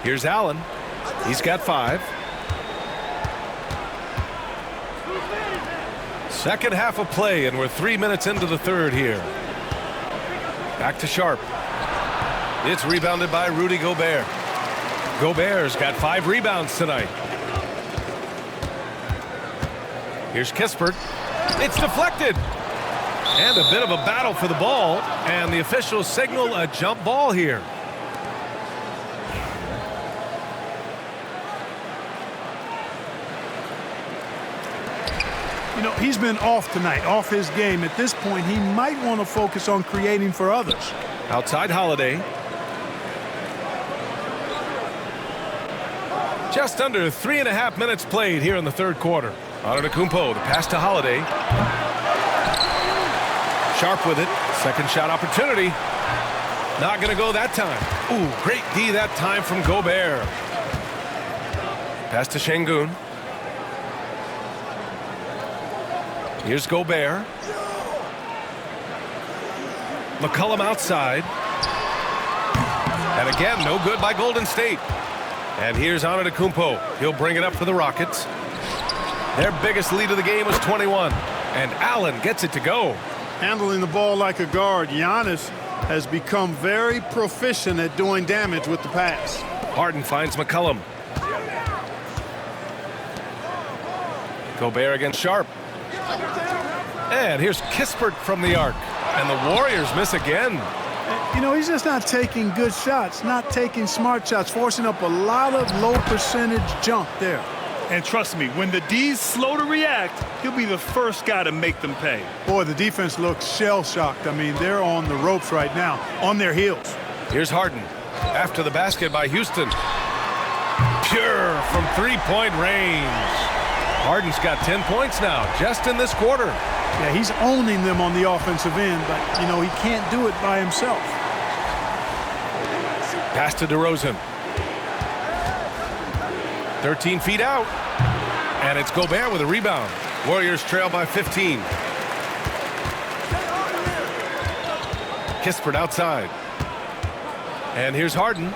Here's Allen. He's got 5. Second half of play, and we're 3 minutes into the third here. Back to Sharp. It's rebounded by Rudy Gobert. Gobert's got 5 rebounds tonight. Here's Kispert. It's deflected. And a bit of a battle for the ball, and the officials signal a jump ball here. You know, he's been off tonight, off his game. At this point, he might want to focus on creating for others. Outside Holiday. Just under 3.5 minutes played here in the third quarter. Antetokounmpo, the pass to Holiday. Sharp with it. Second shot opportunity. Not going to go that time. Ooh, great D that time from Gobert. Pass to Şengün. Here's Gobert. McCollum outside. And again, no good by Golden State. And here's Antetokounmpo. He'll bring it up for the Rockets. Their biggest lead of the game was 21. And Allen gets it to go. Handling the ball like a guard, Giannis has become very proficient at doing damage with the pass. Harden finds McCollum. Gobert against Sharp. And here's Kispert from the arc. And the Warriors miss again. You know, he's just not taking good shots, not taking smart shots, forcing up a lot of low percentage jump there. And trust me, when the D's slow to react, he'll be the first guy to make them pay. Boy, the defense looks shell-shocked. I mean, they're on the ropes right now, on their heels. Here's Harden. After the basket by Houston. Pure from three-point range. Harden's got 10 points now, just in this quarter. Yeah, he's owning them on the offensive end, but, you know, he can't do it by himself. Pass to DeRozan. 13 feet out. And it's Gobert with a rebound. Warriors trail by 15. Kispert outside. And here's Harden.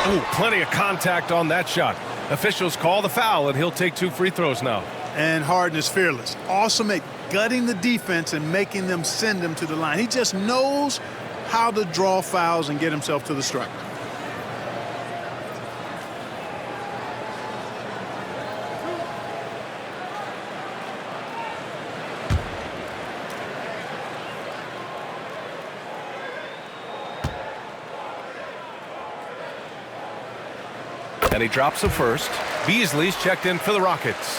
Ooh, plenty of contact on that shot. Officials call the foul, and he'll take 2 free throws now. And Harden is fearless. Awesome at gutting the defense and making them send him to the line. He just knows how to draw fouls and get himself to the stripe. And he drops the first. Beasley's checked in for the Rockets.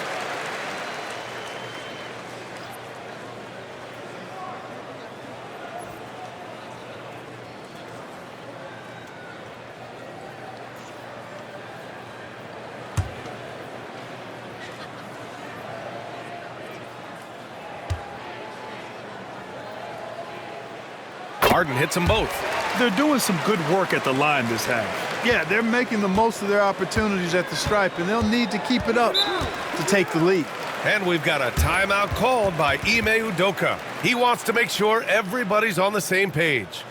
Harden hits them both. They're doing some good work at the line this half. Yeah, they're making the most of their opportunities at the stripe, and they'll need to keep it up to take the lead. And we've got a timeout called by Ime Udoka. He wants to make sure everybody's on the same page.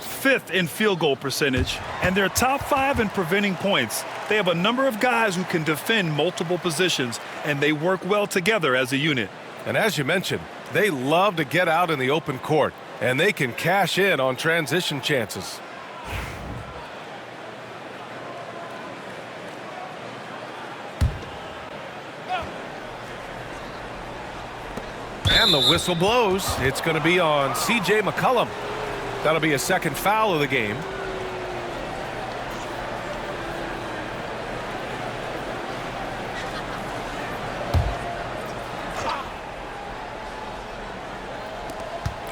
5th in field goal percentage, and they're top 5 in preventing points. They have a number of guys who can defend multiple positions, and they work well together as a unit. And as you mentioned, they love to get out in the open court, and they can cash in on transition chances. And the whistle blows. It's going to be on C.J. McCollum. That'll be a second foul of the game.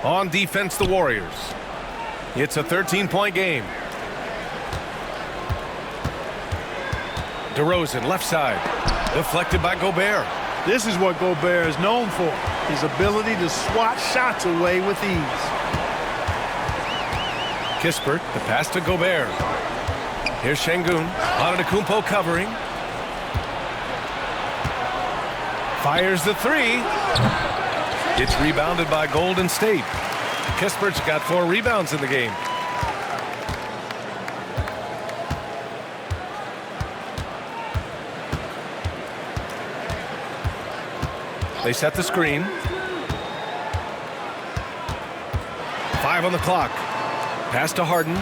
On defense, the Warriors. It's a 13-point game. DeRozan, left side. Deflected by Gobert. This is what Gobert is known for, his ability to swat shots away with ease. Kispert, the pass to Gobert. Here's Şengün. Antetokounmpo covering. Fires the three. It's rebounded by Golden State. Kispert's got 4 rebounds in the game. They set the screen. 5 on the clock. Pass to Harden.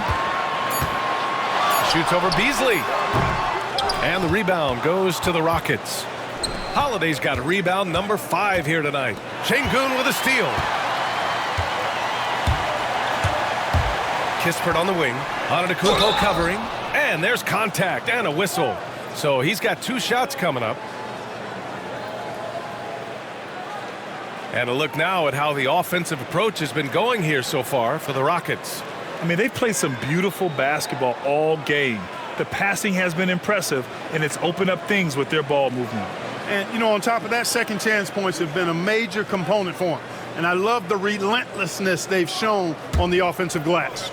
Shoots over Beasley. And the rebound goes to the Rockets. Holiday's got a rebound number 5 here tonight. Şengün with a steal. Kispert on the wing. Antetokounmpo covering. And there's contact and a whistle. So he's got 2 shots coming up. And a look now at how the offensive approach has been going here so far for the Rockets. I mean, they've played some beautiful basketball all game. The passing has been impressive, and it's opened up things with their ball movement. And, you know, on top of that, second chance points have been a major component for them. And I love the relentlessness they've shown on the offensive glass.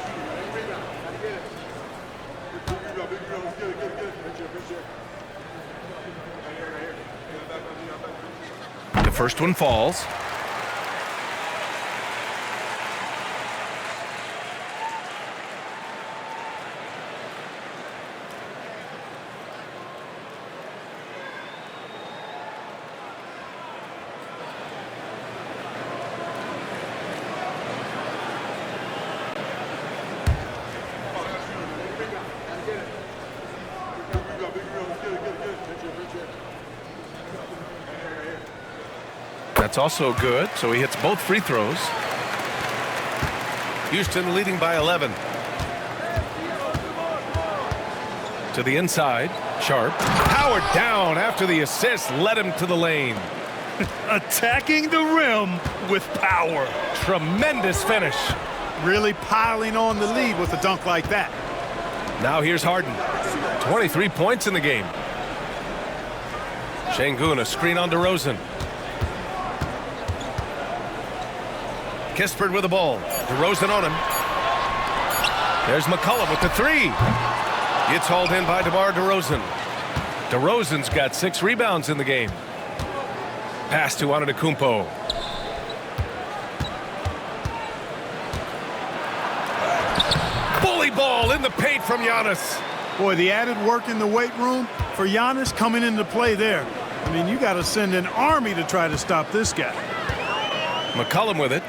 The first one falls. That's also good, so he hits both free throws. Houston leading by 11. To the inside, Sharp. Powered down after the assist led him to the lane. Attacking the rim with power. Tremendous finish. Really piling on the lead with a dunk like that. Now here's Harden. 23 points in the game. Şengün, a screen on DeRozan. Kispert with the ball. DeRozan on him. There's McCollum with the 3. It's hauled in by DeMar DeRozan. DeRozan's got 6 rebounds in the game. Pass to Antetokounmpo. Bully ball in the paint from Giannis. Boy, the added work in the weight room for Giannis coming into play there. I mean, you got to send an army to try to stop this guy. McCollum with it.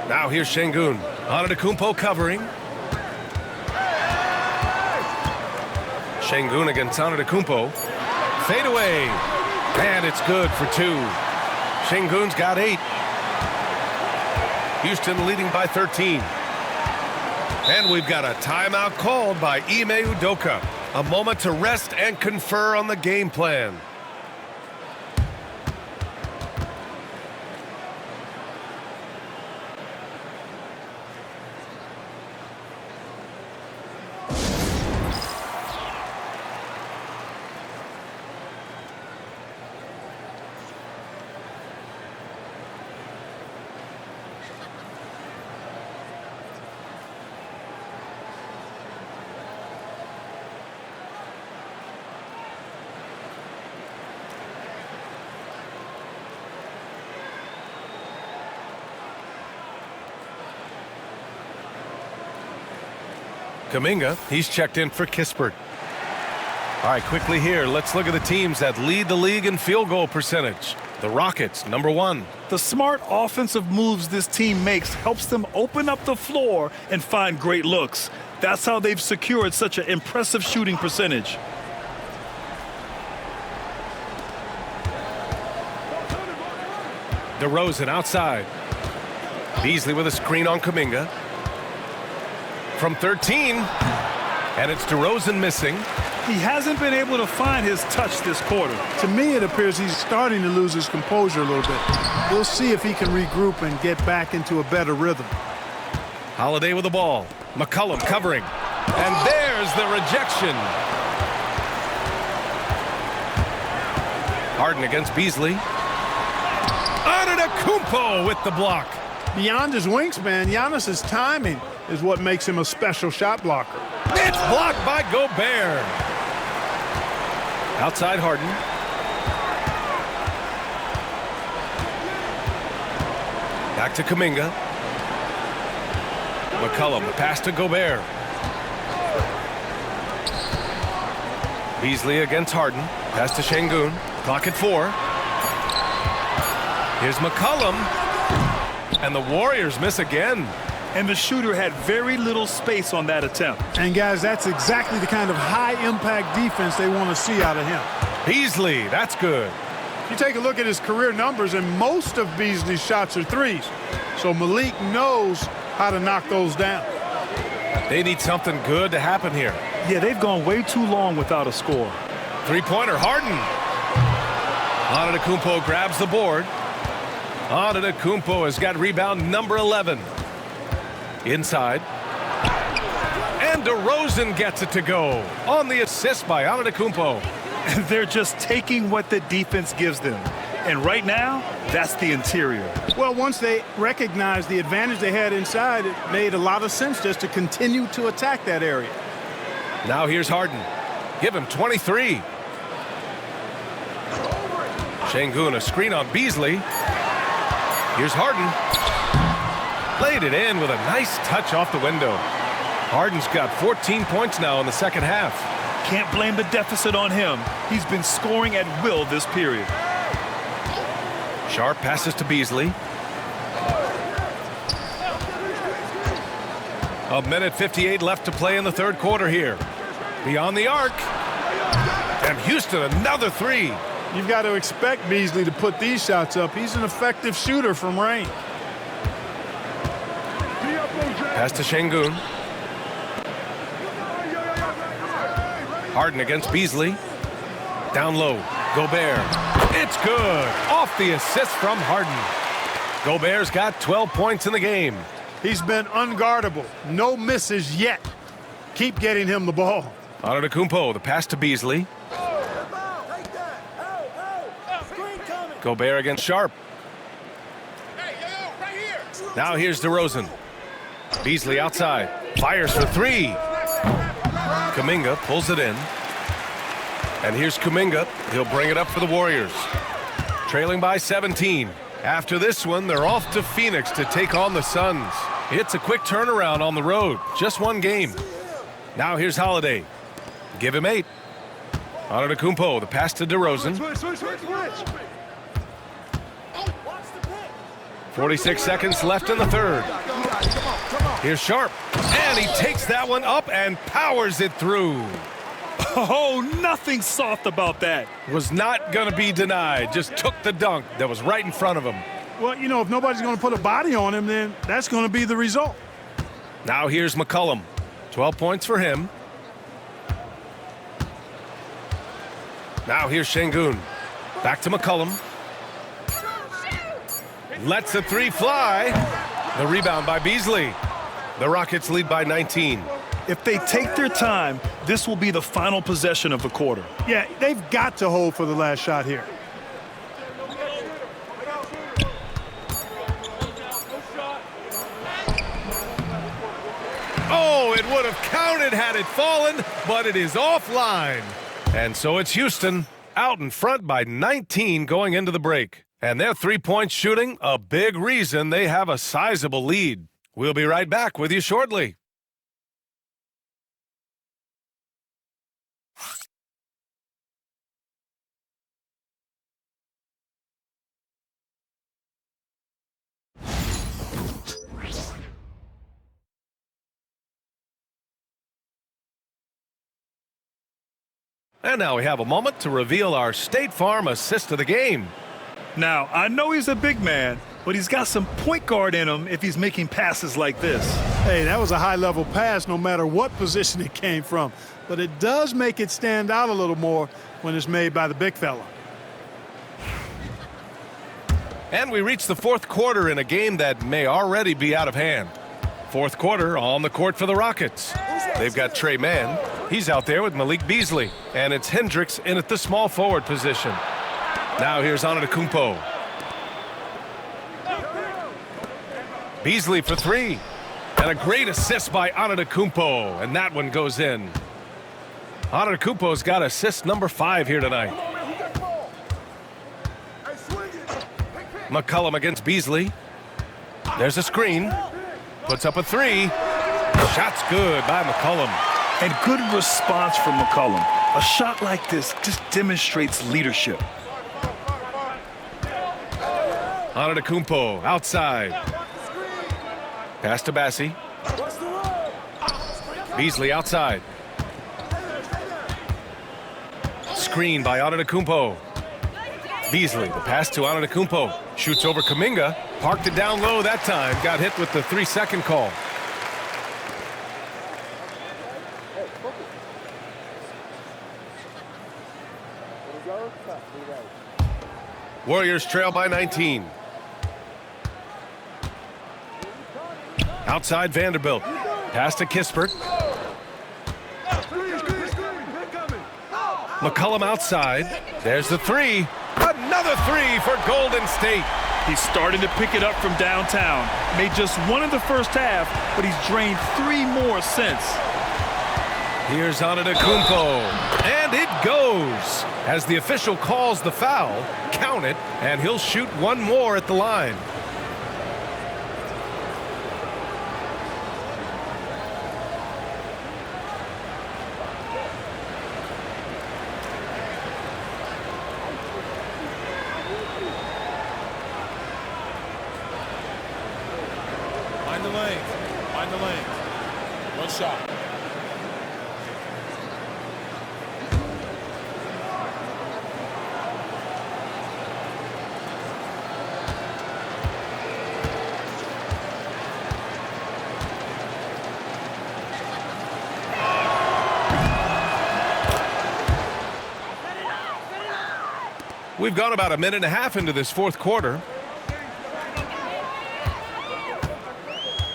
Now here's Şengün. Antetokounmpo covering. Şengün against Antetokounmpo. Fade away. And it's good for 2. Şengün's got 8. Houston leading by 13. And we've got a timeout called by Ime Udoka. A moment to rest and confer on the game plan. Kuminga, he's checked in for Kispert. All right, quickly here, let's look at the teams that lead the league in field goal percentage. The Rockets, #1. The smart offensive moves this team makes helps them open up the floor and find great looks. That's how they've secured such an impressive shooting percentage. DeRozan outside. Beasley with a screen on Kuminga. From 13, and it's DeRozan missing. He hasn't been able to find his touch this quarter. To me, it appears he's starting to lose his composure a little bit. We'll see if he can regroup and get back into a better rhythm. Holiday with the ball. McCollum covering. And there's the rejection. Harden against Beasley. Antetokounmpo with the block. Beyond his wingspan, Giannis's timing is what makes him a special shot blocker. It's blocked by Gobert. Outside Harden. Back to Kuminga. McCollum, pass to Gobert. Beasley against Harden. Pass to Şengün. Clock at 4. Here's McCollum. And the Warriors miss again. And the shooter had very little space on that attempt. And guys, that's exactly the kind of high-impact defense they want to see out of him. Beasley, that's good. You take a look at his career numbers, and most of Beasley's shots are threes. So Malik knows how to knock those down. They need something good to happen here. Yeah, they've gone way too long without a score. Three-pointer, Harden. Antetokounmpo grabs the board. Antetokounmpo has got rebound number 11. Inside. And DeRozan gets it to go on the assist by Antetokounmpo. They're just taking what the defense gives them. And right now, that's the interior. Well, once they recognized the advantage they had inside, it made a lot of sense just to continue to attack that area. Now here's Harden. Give him 23. Şengün, a screen on Beasley. Here's Harden. Laid it in with a nice touch off the window. Harden's got 14 points now in the second half. Can't blame the deficit on him. He's been scoring at will this period. Sharp passes to Beasley. 1:58 left to play in the third quarter here. Beyond the arc. And Houston, another three. You've got to expect Beasley to put these shots up. He's an effective shooter from range. Pass to Şengün. Harden against Beasley. Down low. Gobert. It's good. Off the assist from Harden. Gobert's got 12 points in the game. He's been unguardable. No misses yet. Keep getting him the ball. Antetokounmpo, the pass to Beasley. Gobert against Sharp. Now here's DeRozan. Beasley outside. Fires for three. Kuminga pulls it in. And here's Kuminga. He'll bring it up for the Warriors. Trailing by 17. After this one, they're off to Phoenix to take on the Suns. It's a quick turnaround on the road. Just one game. Now here's Holiday. Give him 8. Antetokounmpo, the pass to DeRozan. 46 seconds left in the third. Here's Sharp. And he takes that one up and powers it through. Oh, nothing soft about that. Was not going to be denied. Just took the dunk that was right in front of him. Well, you know, if nobody's going to put a body on him, then that's going to be the result. Now here's McCollum. 12 points for him. Now here's Şengün. Back to McCollum. Lets the three fly. The rebound by Beasley. The Rockets lead by 19. If they take their time, this will be the final possession of the quarter. Yeah, they've got to hold for the last shot here. Oh, it would have counted had it fallen, but it is offline. And so it's Houston out in front by 19 going into the break. And their three-point shooting, a big reason they have a sizable lead. We'll be right back with you shortly. And now we have a moment to reveal our State Farm assist of the game. Now, I know he's a big man, but he's got some point guard in him if he's making passes like this. Hey, that was a high-level pass no matter what position it came from. But it does make it stand out a little more when it's made by the big fella. And we reach the fourth quarter in a game that may already be out of hand. Fourth quarter on the court for the Rockets. They've got Trey Mann. He's out there with Malik Beasley. And it's Hendricks in at the small forward position. Now here's Antetokounmpo. Beasley for three. And a great assist by Antetokounmpo. And that one goes in. Antetokounmpo's got assist number 5 here tonight. McCollum against Beasley. There's a screen. Puts up a 3. Shot's good by McCollum. And good response from McCollum. A shot like this just demonstrates leadership. Antetokounmpo outside. Pass to Bassi. Beasley outside. Screen by Antetokounmpo. Beasley, the pass to Antetokounmpo. Shoots over Kuminga. Parked it down low that time. Got hit with the 3-second call. Warriors trail by 19. Outside Vanderbilt. Pass to Kispert. McCollum outside. There's the 3. Another 3 for Golden State. He's starting to pick it up from downtown. Made just 1 in the first half, but he's drained 3 more since. Here's Antetokounmpo. And it goes. As the official calls the foul, count it, and he'll shoot 1 more at the line. Find the lane. Find the lane. One shot. We've gone about a minute and a half into this fourth quarter.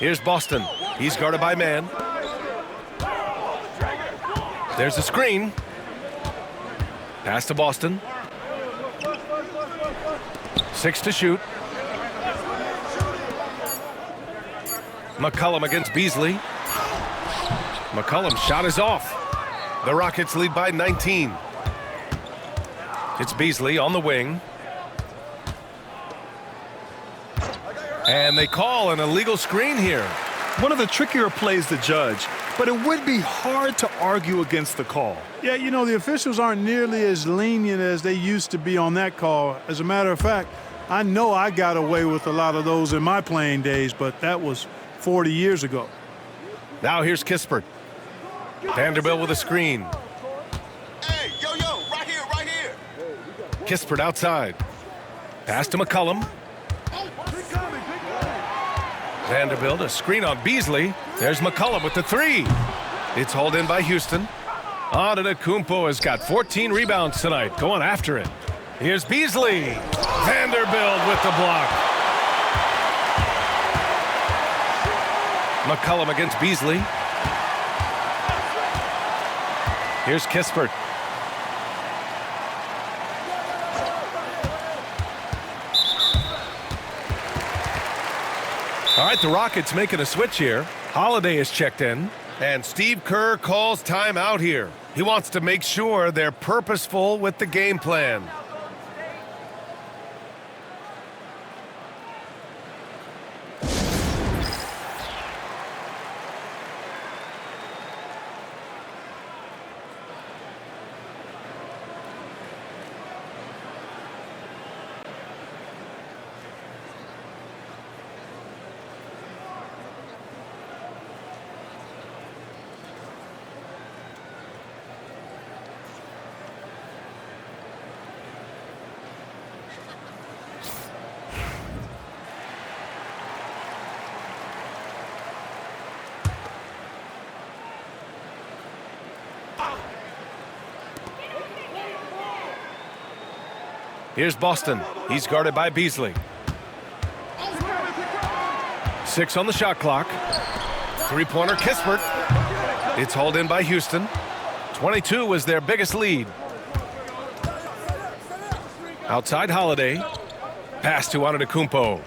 Here's Boston. He's guarded by Mann. There's a screen. Pass to Boston. 6 to shoot. McCollum against Beasley. McCollum's shot is off. The Rockets lead by 19. It's Beasley on the wing. And they call an illegal screen here. One of the trickier plays to judge, but it would be hard to argue against the call. Yeah, you know, the officials aren't nearly as lenient as they used to be on that call. As a matter of fact, I know I got away with a lot of those in my playing days, but that was 40 years ago. Now here's Kispert. Vanderbilt with a screen. Hey, yo, right here, right here. Kispert outside. Pass to McCollum. Vanderbilt, a screen on Beasley. There's McCollum with the 3. It's hauled in by Houston. Antetokounmpo has got 14 rebounds tonight, going after it. Here's Beasley. Vanderbilt with the block. McCollum against Beasley. Here's Kispert. All right, the Rockets making a switch here. Holiday is checked in, and Steve Kerr calls timeout here. He wants to make sure they're purposeful with the game plan. Here's Boston. He's guarded by Beasley. 6 on the shot clock. Three-pointer Kispert. It's hauled in by Houston. 22 was their biggest lead. Outside Holiday. Pass to Antetokounmpo.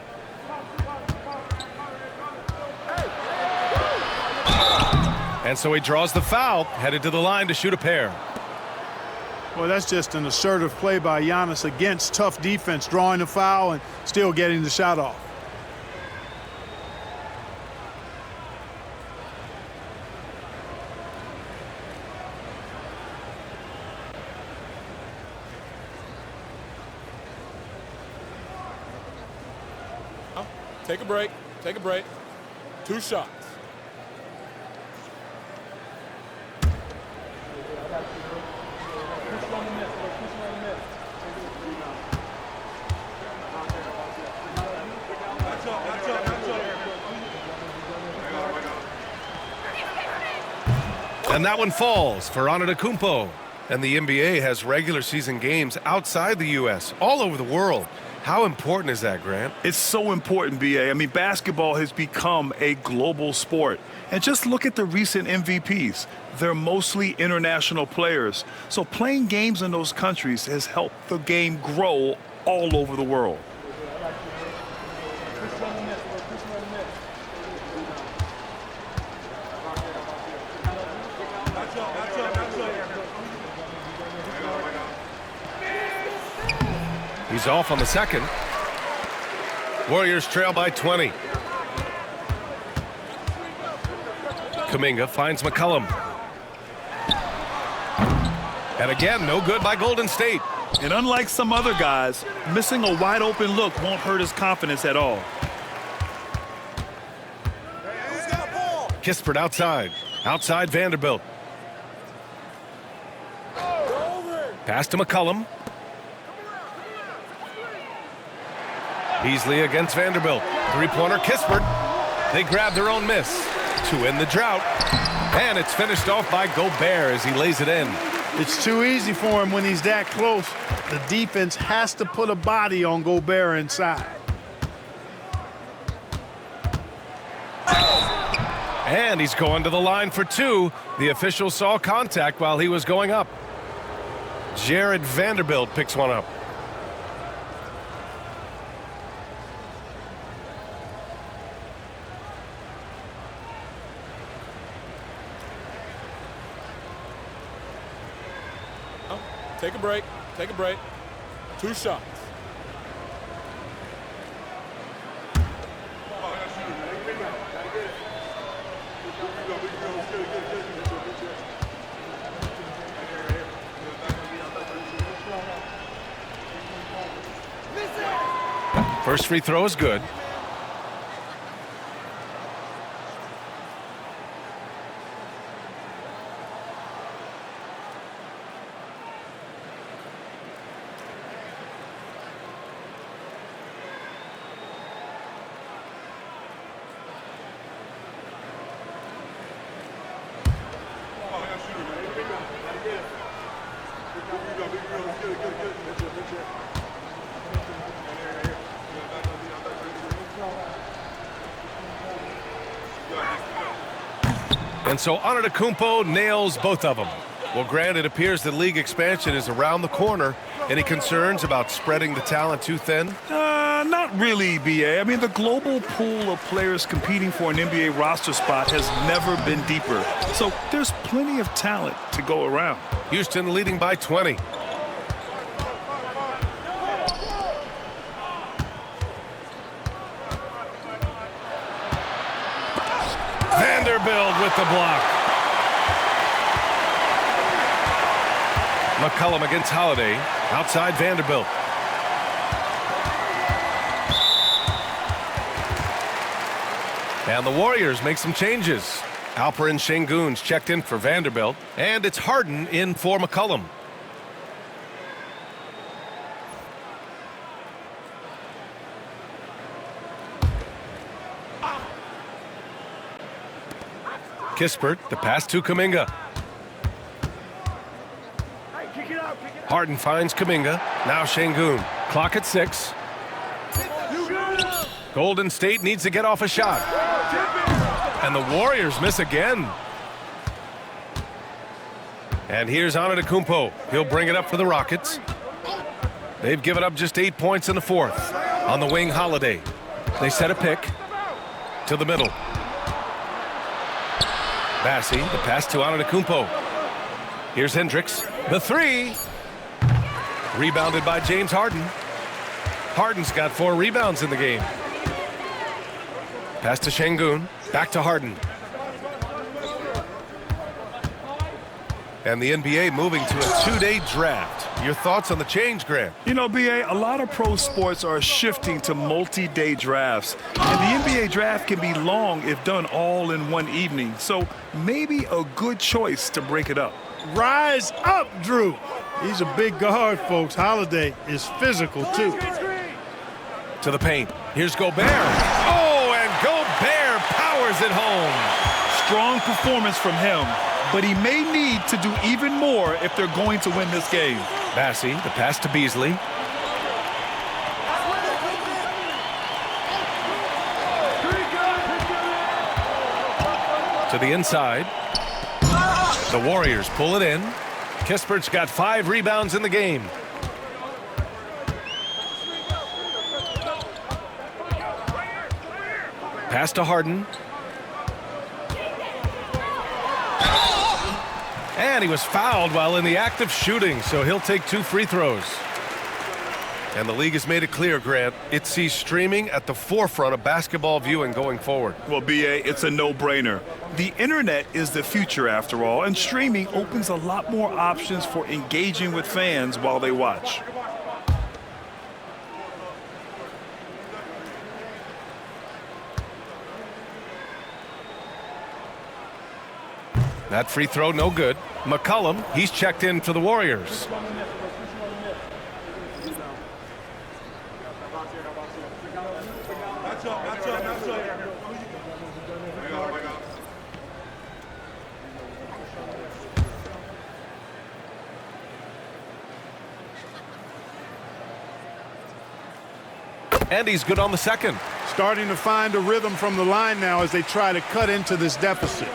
And so he draws the foul, headed to the line to shoot a pair. Well, that's just an assertive play by Giannis against tough defense, drawing the foul and still getting the shot off. Take a break. Take a break. 2 shots. And that one falls for Antetokounmpo. And the NBA has regular season games outside the U.S., all over the world. How important is that, Grant? It's so important, BA. I mean, basketball has become a global sport. And just look at the recent MVPs. They're mostly international players. So playing games in those countries has helped the game grow all over the world. He's off on the second. Warriors trail by 20. Kuminga finds McCollum. And again, no good by Golden State. And unlike some other guys, missing a wide open look won't hurt his confidence at all. Kispert outside. Outside Vanderbilt. Pass to McCollum. Beasley against Vanderbilt. Three-pointer Kispert. They grab their own miss to end the drought. And it's finished off by Gobert as he lays it in. It's too easy for him when he's that close. The defense has to put a body on Gobert inside. And he's going to the line for 2. The official saw contact while he was going up. Jared Vanderbilt picks one up. Take a break. Take a break. 2 shots. First free throw is good. And so Antetokounmpo nails both of them. Well, Grant, it appears that league expansion is around the corner. Any concerns about spreading the talent too thin? Not really, BA. I mean, the global pool of players competing for an NBA roster spot has never been deeper. So there's plenty of talent to go around. Houston leading by 20. Vanderbilt with the block. McCollum against Holiday. Outside Vanderbilt. And the Warriors make some changes. Alperen Sengun's checked in for Vanderbilt. And it's Harden in for McCollum. Kispert, the pass to Kuminga. Harden finds Kuminga. Now Sengun. Clock at 6. Golden State needs to get off a shot. And the Warriors miss again. And here's Antetokounmpo. He'll bring it up for the Rockets. They've given up just 8 points in the fourth. On the wing, Holiday. They set a pick to the middle. Bassey, the pass to Antetokounmpo. Here's Hendricks. The three. Rebounded by James Harden. Harden's got 4 rebounds in the game. Pass to Şengün. Back to Harden. And the NBA moving to a 2-day draft. Your thoughts on the change, Grant? You know, BA, a lot of pro sports are shifting to multi-day drafts. And the NBA draft can be long if done all in one evening. So maybe a good choice to break it up. Rise up, Drew. He's a big guard, folks. Holiday is physical, too. To the paint. Here's Gobert. Oh, and Gobert powers it home. Strong performance from him, but he may need to do even more if they're going to win this game. Bassey, the pass to Beasley. To the inside. The Warriors pull it in. Kispert's got 5 rebounds in the game. Pass to Harden. And he was fouled while in the act of shooting, so he'll take 2 free throws. And the league has made it clear, Grant, it sees streaming at the forefront of basketball viewing going forward. Well, BA, it's a no-brainer. The internet is the future after all, and streaming opens a lot more options for engaging with fans while they watch. That free throw, no good. McCollum, he's checked in for the Warriors. And he's good on the second. Starting to find a rhythm from the line now as they try to cut into this deficit.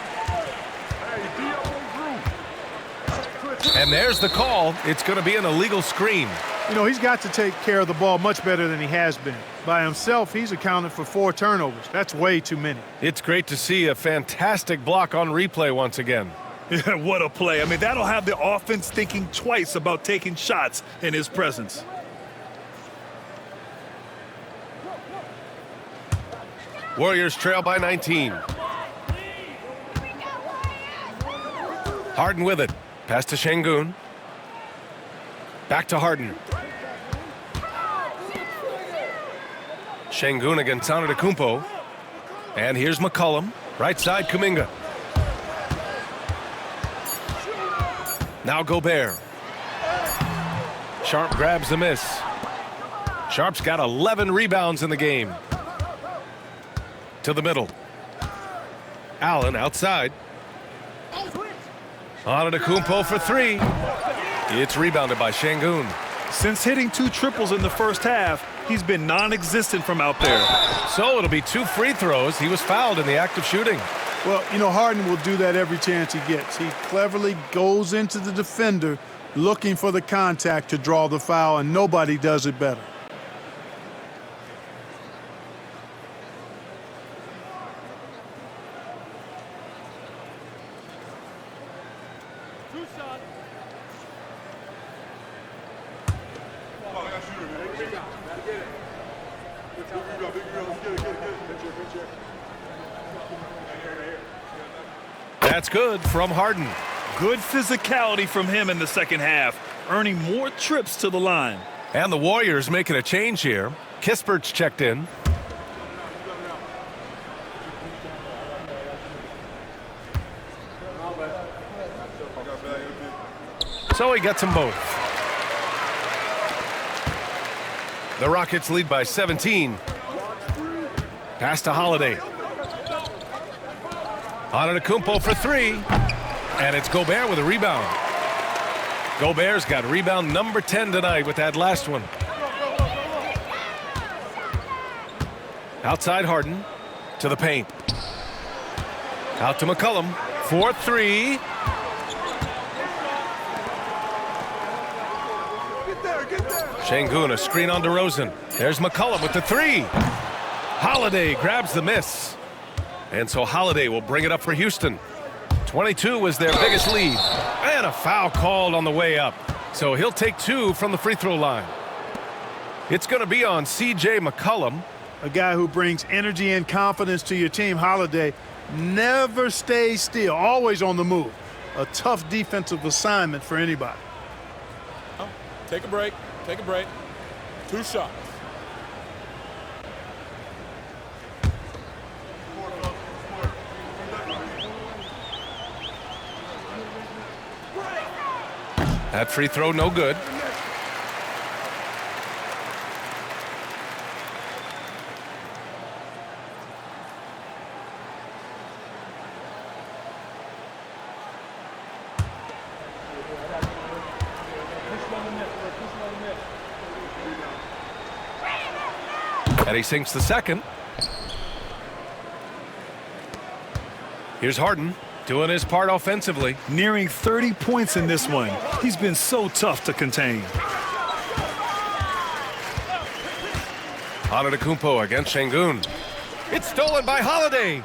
And there's the call. It's going to be an illegal screen. You know, he's got to take care of the ball much better than he has been. By himself, he's accounted for 4 turnovers. That's way too many. It's great to see a fantastic block on replay once again. Yeah, what a play. I mean, that'll have the offense thinking twice about taking shots in his presence. Warriors trail by 19. Harden with it. Pass to Şengün. Back to Harden. Şengün against Antetokounmpo. And here's McCollum. Right side, Kuminga. Now Gobert. Sharp grabs the miss. Sharp's got 11 rebounds in the game. To the middle. Allen outside. Antetokounmpo for 3. It's rebounded by Şengün. Since hitting 2 triples in the first half, he's been non-existent from out there. So it'll be 2 free throws. He was fouled in the act of shooting. Well, you know, Harden will do that every chance he gets. He cleverly goes into the defender looking for the contact to draw the foul, and nobody does it better. That's good from Harden. Good physicality from him in the second half, earning more trips to the line. And the Warriors making a change here. Kispert's checked in. So he gets them both. The Rockets lead by 17. Pass to Holiday. Antetokounmpo for 3. And it's Gobert with a rebound. Gobert's got rebound number 10 tonight with that last one. Outside Harden to the paint. Out to McCollum. 4-3. Şengün, a screen on DeRozan. There's McCollum with the three. Holiday grabs the miss. And so Holiday will bring it up for Houston. 22 was their biggest lead. And a foul called on the way up. So he'll take 2 from the free throw line. It's going to be on C.J. McCollum. A guy who brings energy and confidence to your team. Holiday never stays still, always on the move. A tough defensive assignment for anybody. Take a break. Take a break. 2 shots. That free throw no good. And he sinks the second. Here's Harden doing his part offensively. Nearing 30 points in this one. He's been so tough to contain. Antetokounmpo against Şengün. It's stolen by Holiday.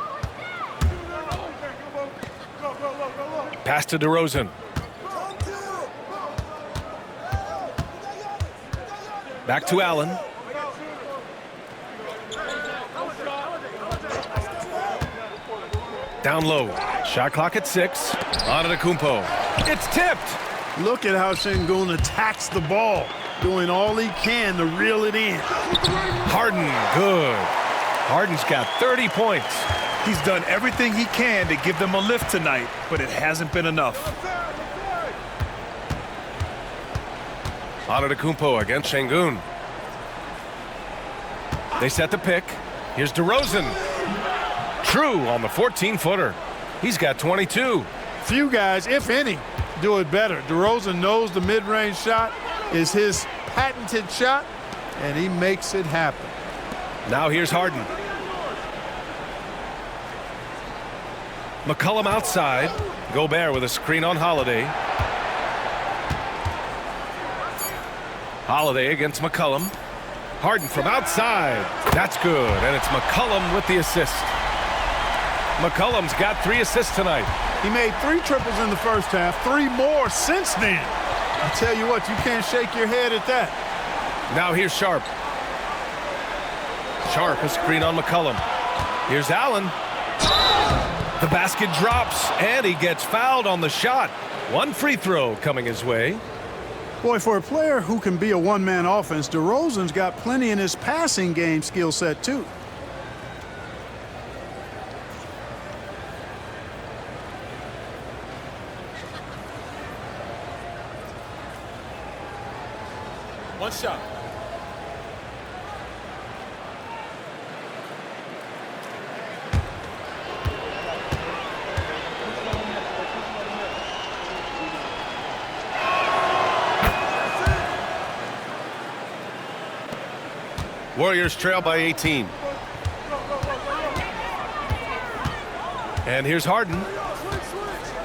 Pass to DeRozan. Back to Allen. Down low. Shot clock at 6. Antetokounmpo. It's tipped. Look at how Şengün attacks the ball, doing all he can to reel it in. Harden, good. Harden's got 30 points. He's done everything he can to give them a lift tonight, but it hasn't been enough. Antetokounmpo against Şengün. They set the pick. Here's DeRozan. True on the 14-footer. He's got 22. Few guys, if any, do it better. DeRozan knows the mid-range shot is his patented shot, and he makes it happen. Now here's Harden. McCollum outside. Gobert with a screen on Holiday. Holiday against McCollum. Harden from outside. That's good, and it's McCollum with the assist. McCollum's got 3 assists tonight. He made 3 triples in the first half, 3 more since then. I tell you what, you can't shake your head at that. Now here's Sharp. Sharp, a screen on McCollum. Here's Allen. The basket drops, and he gets fouled on the shot. 1 free throw coming his way. Boy, for a player who can be a one-man offense, DeRozan's got plenty in his passing game skill set, too. One shot. Warriors trail by 18. And here's Harden.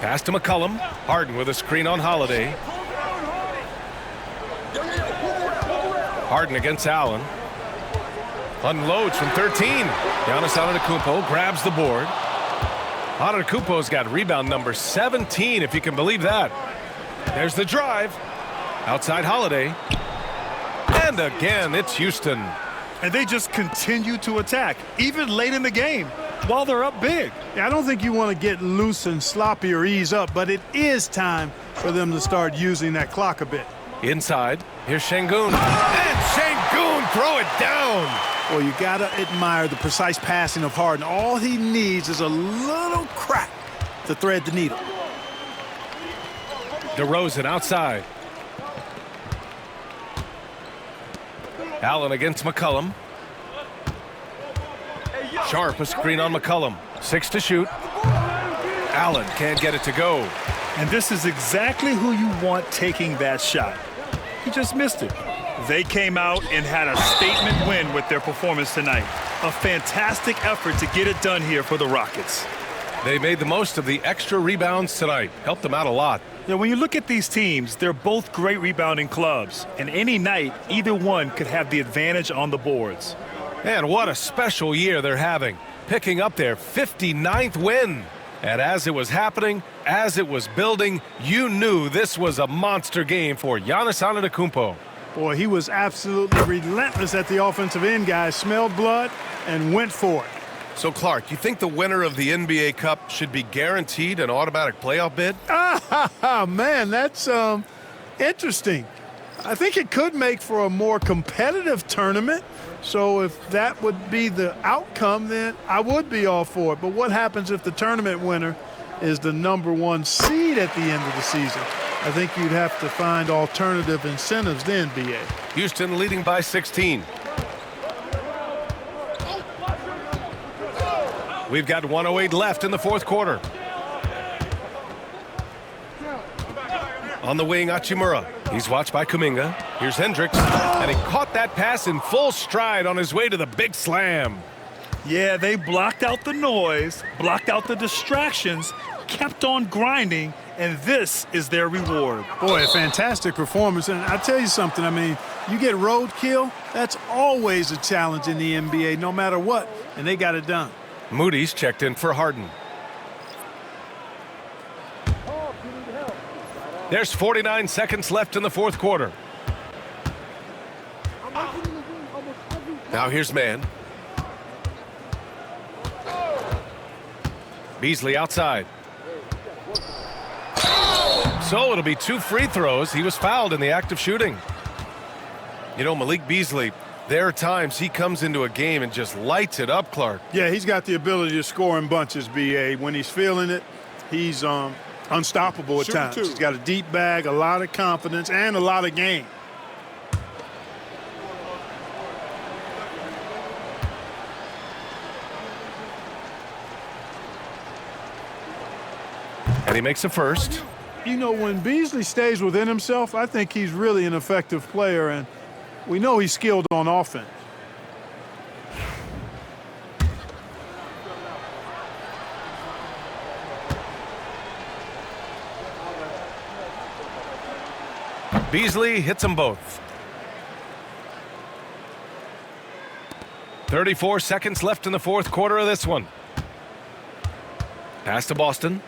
Pass to McCollum. Harden with a screen on Holiday. Harden against Allen. Unloads from 13. Giannis Antetokounmpo grabs the board. Antetokounmpo's got rebound number 17, if you can believe that. There's the drive. Outside Holiday. And again, it's Houston. And they just continue to attack, even late in the game, while they're up big. Yeah, I don't think you want to get loose and sloppy or ease up, but it is time for them to start using that clock a bit. Inside, here's Şengün. And Şengün throw it down. Well, you got to admire the precise passing of Harden. All he needs is a little crack to thread the needle. DeRozan outside. Allen against McCollum. Sharp, a screen on McCollum. 6 to shoot. Allen can't get it to go. And this is exactly who you want taking that shot. He just missed it. They came out and had a statement win with their performance tonight. A fantastic effort to get it done here for the Rockets. They made the most of the extra rebounds tonight. Helped them out a lot. Yeah, when you look at these teams, they're both great rebounding clubs. And any night, either one could have the advantage on the boards. And what a special year they're having, picking up their 59th win. And as it was happening, as it was building, you knew this was a monster game for Giannis Antetokounmpo. Boy, he was absolutely relentless at the offensive end, guys. Smelled blood and went for it. So, Clark, you think the winner of the NBA Cup should be guaranteed an automatic playoff bid? Man, that's interesting. I think it could make for a more competitive tournament. So if that would be the outcome, then I would be all for it. But what happens if the tournament winner is the #1 seed at the end of the season? I think you'd have to find alternative incentives then, B.A. Houston leading by 16. We've got 1:08 left in the fourth quarter. On the wing, Hachimura. He's watched by Kuminga. Here's Hendricks, and he caught that pass in full stride on his way to the big slam. Yeah, they blocked out the noise, blocked out the distractions, kept on grinding, and this is their reward. Boy, a fantastic performance. And I'll tell you something, I mean, you get roadkill, that's always a challenge in the NBA, no matter what, and they got it done. Moody's checked in for Harden. There's 49 seconds left in the fourth quarter. Now here's man. Beasley outside. So it'll be 2 free throws. He was fouled in the act of shooting. You know, Malik Beasley, there are times he comes into a game and just lights it up, Clark. Yeah, he's got the ability to score in bunches, B.A. When he's feeling it, he's unstoppable at times. He's got a deep bag, a lot of confidence, and a lot of game. And he makes a first. You know, when Beasley stays within himself, I think he's really an effective player, and we know he's skilled on offense. Beasley hits them both. 34 seconds left in the fourth quarter of this one. Pass to Boston.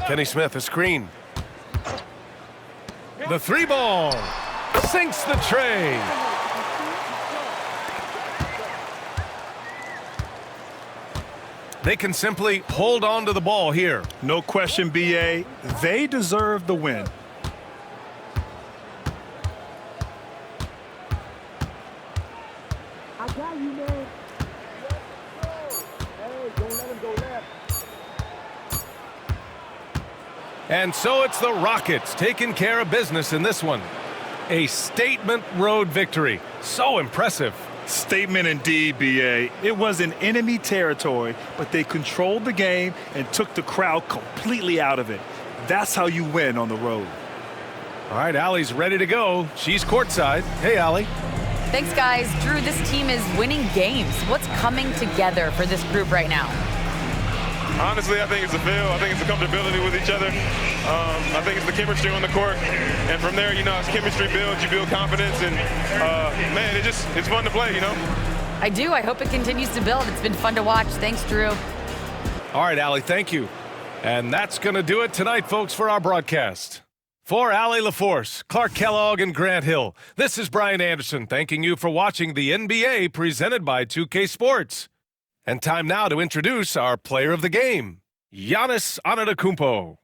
Kenny Smith, a screen. The 3-ball sinks the tray. They can simply hold on to the ball here. No question, B.A. They deserve the win. I got you, man. Hey, don't let him go left. And so it's the Rockets taking care of business in this one. A statement road victory. So impressive. Statement indeed, B.A. It was in enemy territory, but they controlled the game and took the crowd completely out of it. That's how you win on the road. All right, Allie's ready to go. She's courtside. Hey, Allie. Thanks, guys. Drew, this team is winning games. What's coming together for this group right now? Honestly, I think it's a feel. I think it's the comfortability with each other. I think it's the chemistry on the court. And from there, you know, as chemistry builds, you build confidence. And, man, it's fun to play, you know. I do. I hope it continues to build. It's been fun to watch. Thanks, Drew. All right, Allie, thank you. And that's going to do it tonight, folks, for our broadcast. For Allie LaForce, Clark Kellogg, and Grant Hill, this is Brian Anderson thanking you for watching the NBA presented by 2K Sports. And time now to introduce our player of the game, Giannis Antetokounmpo.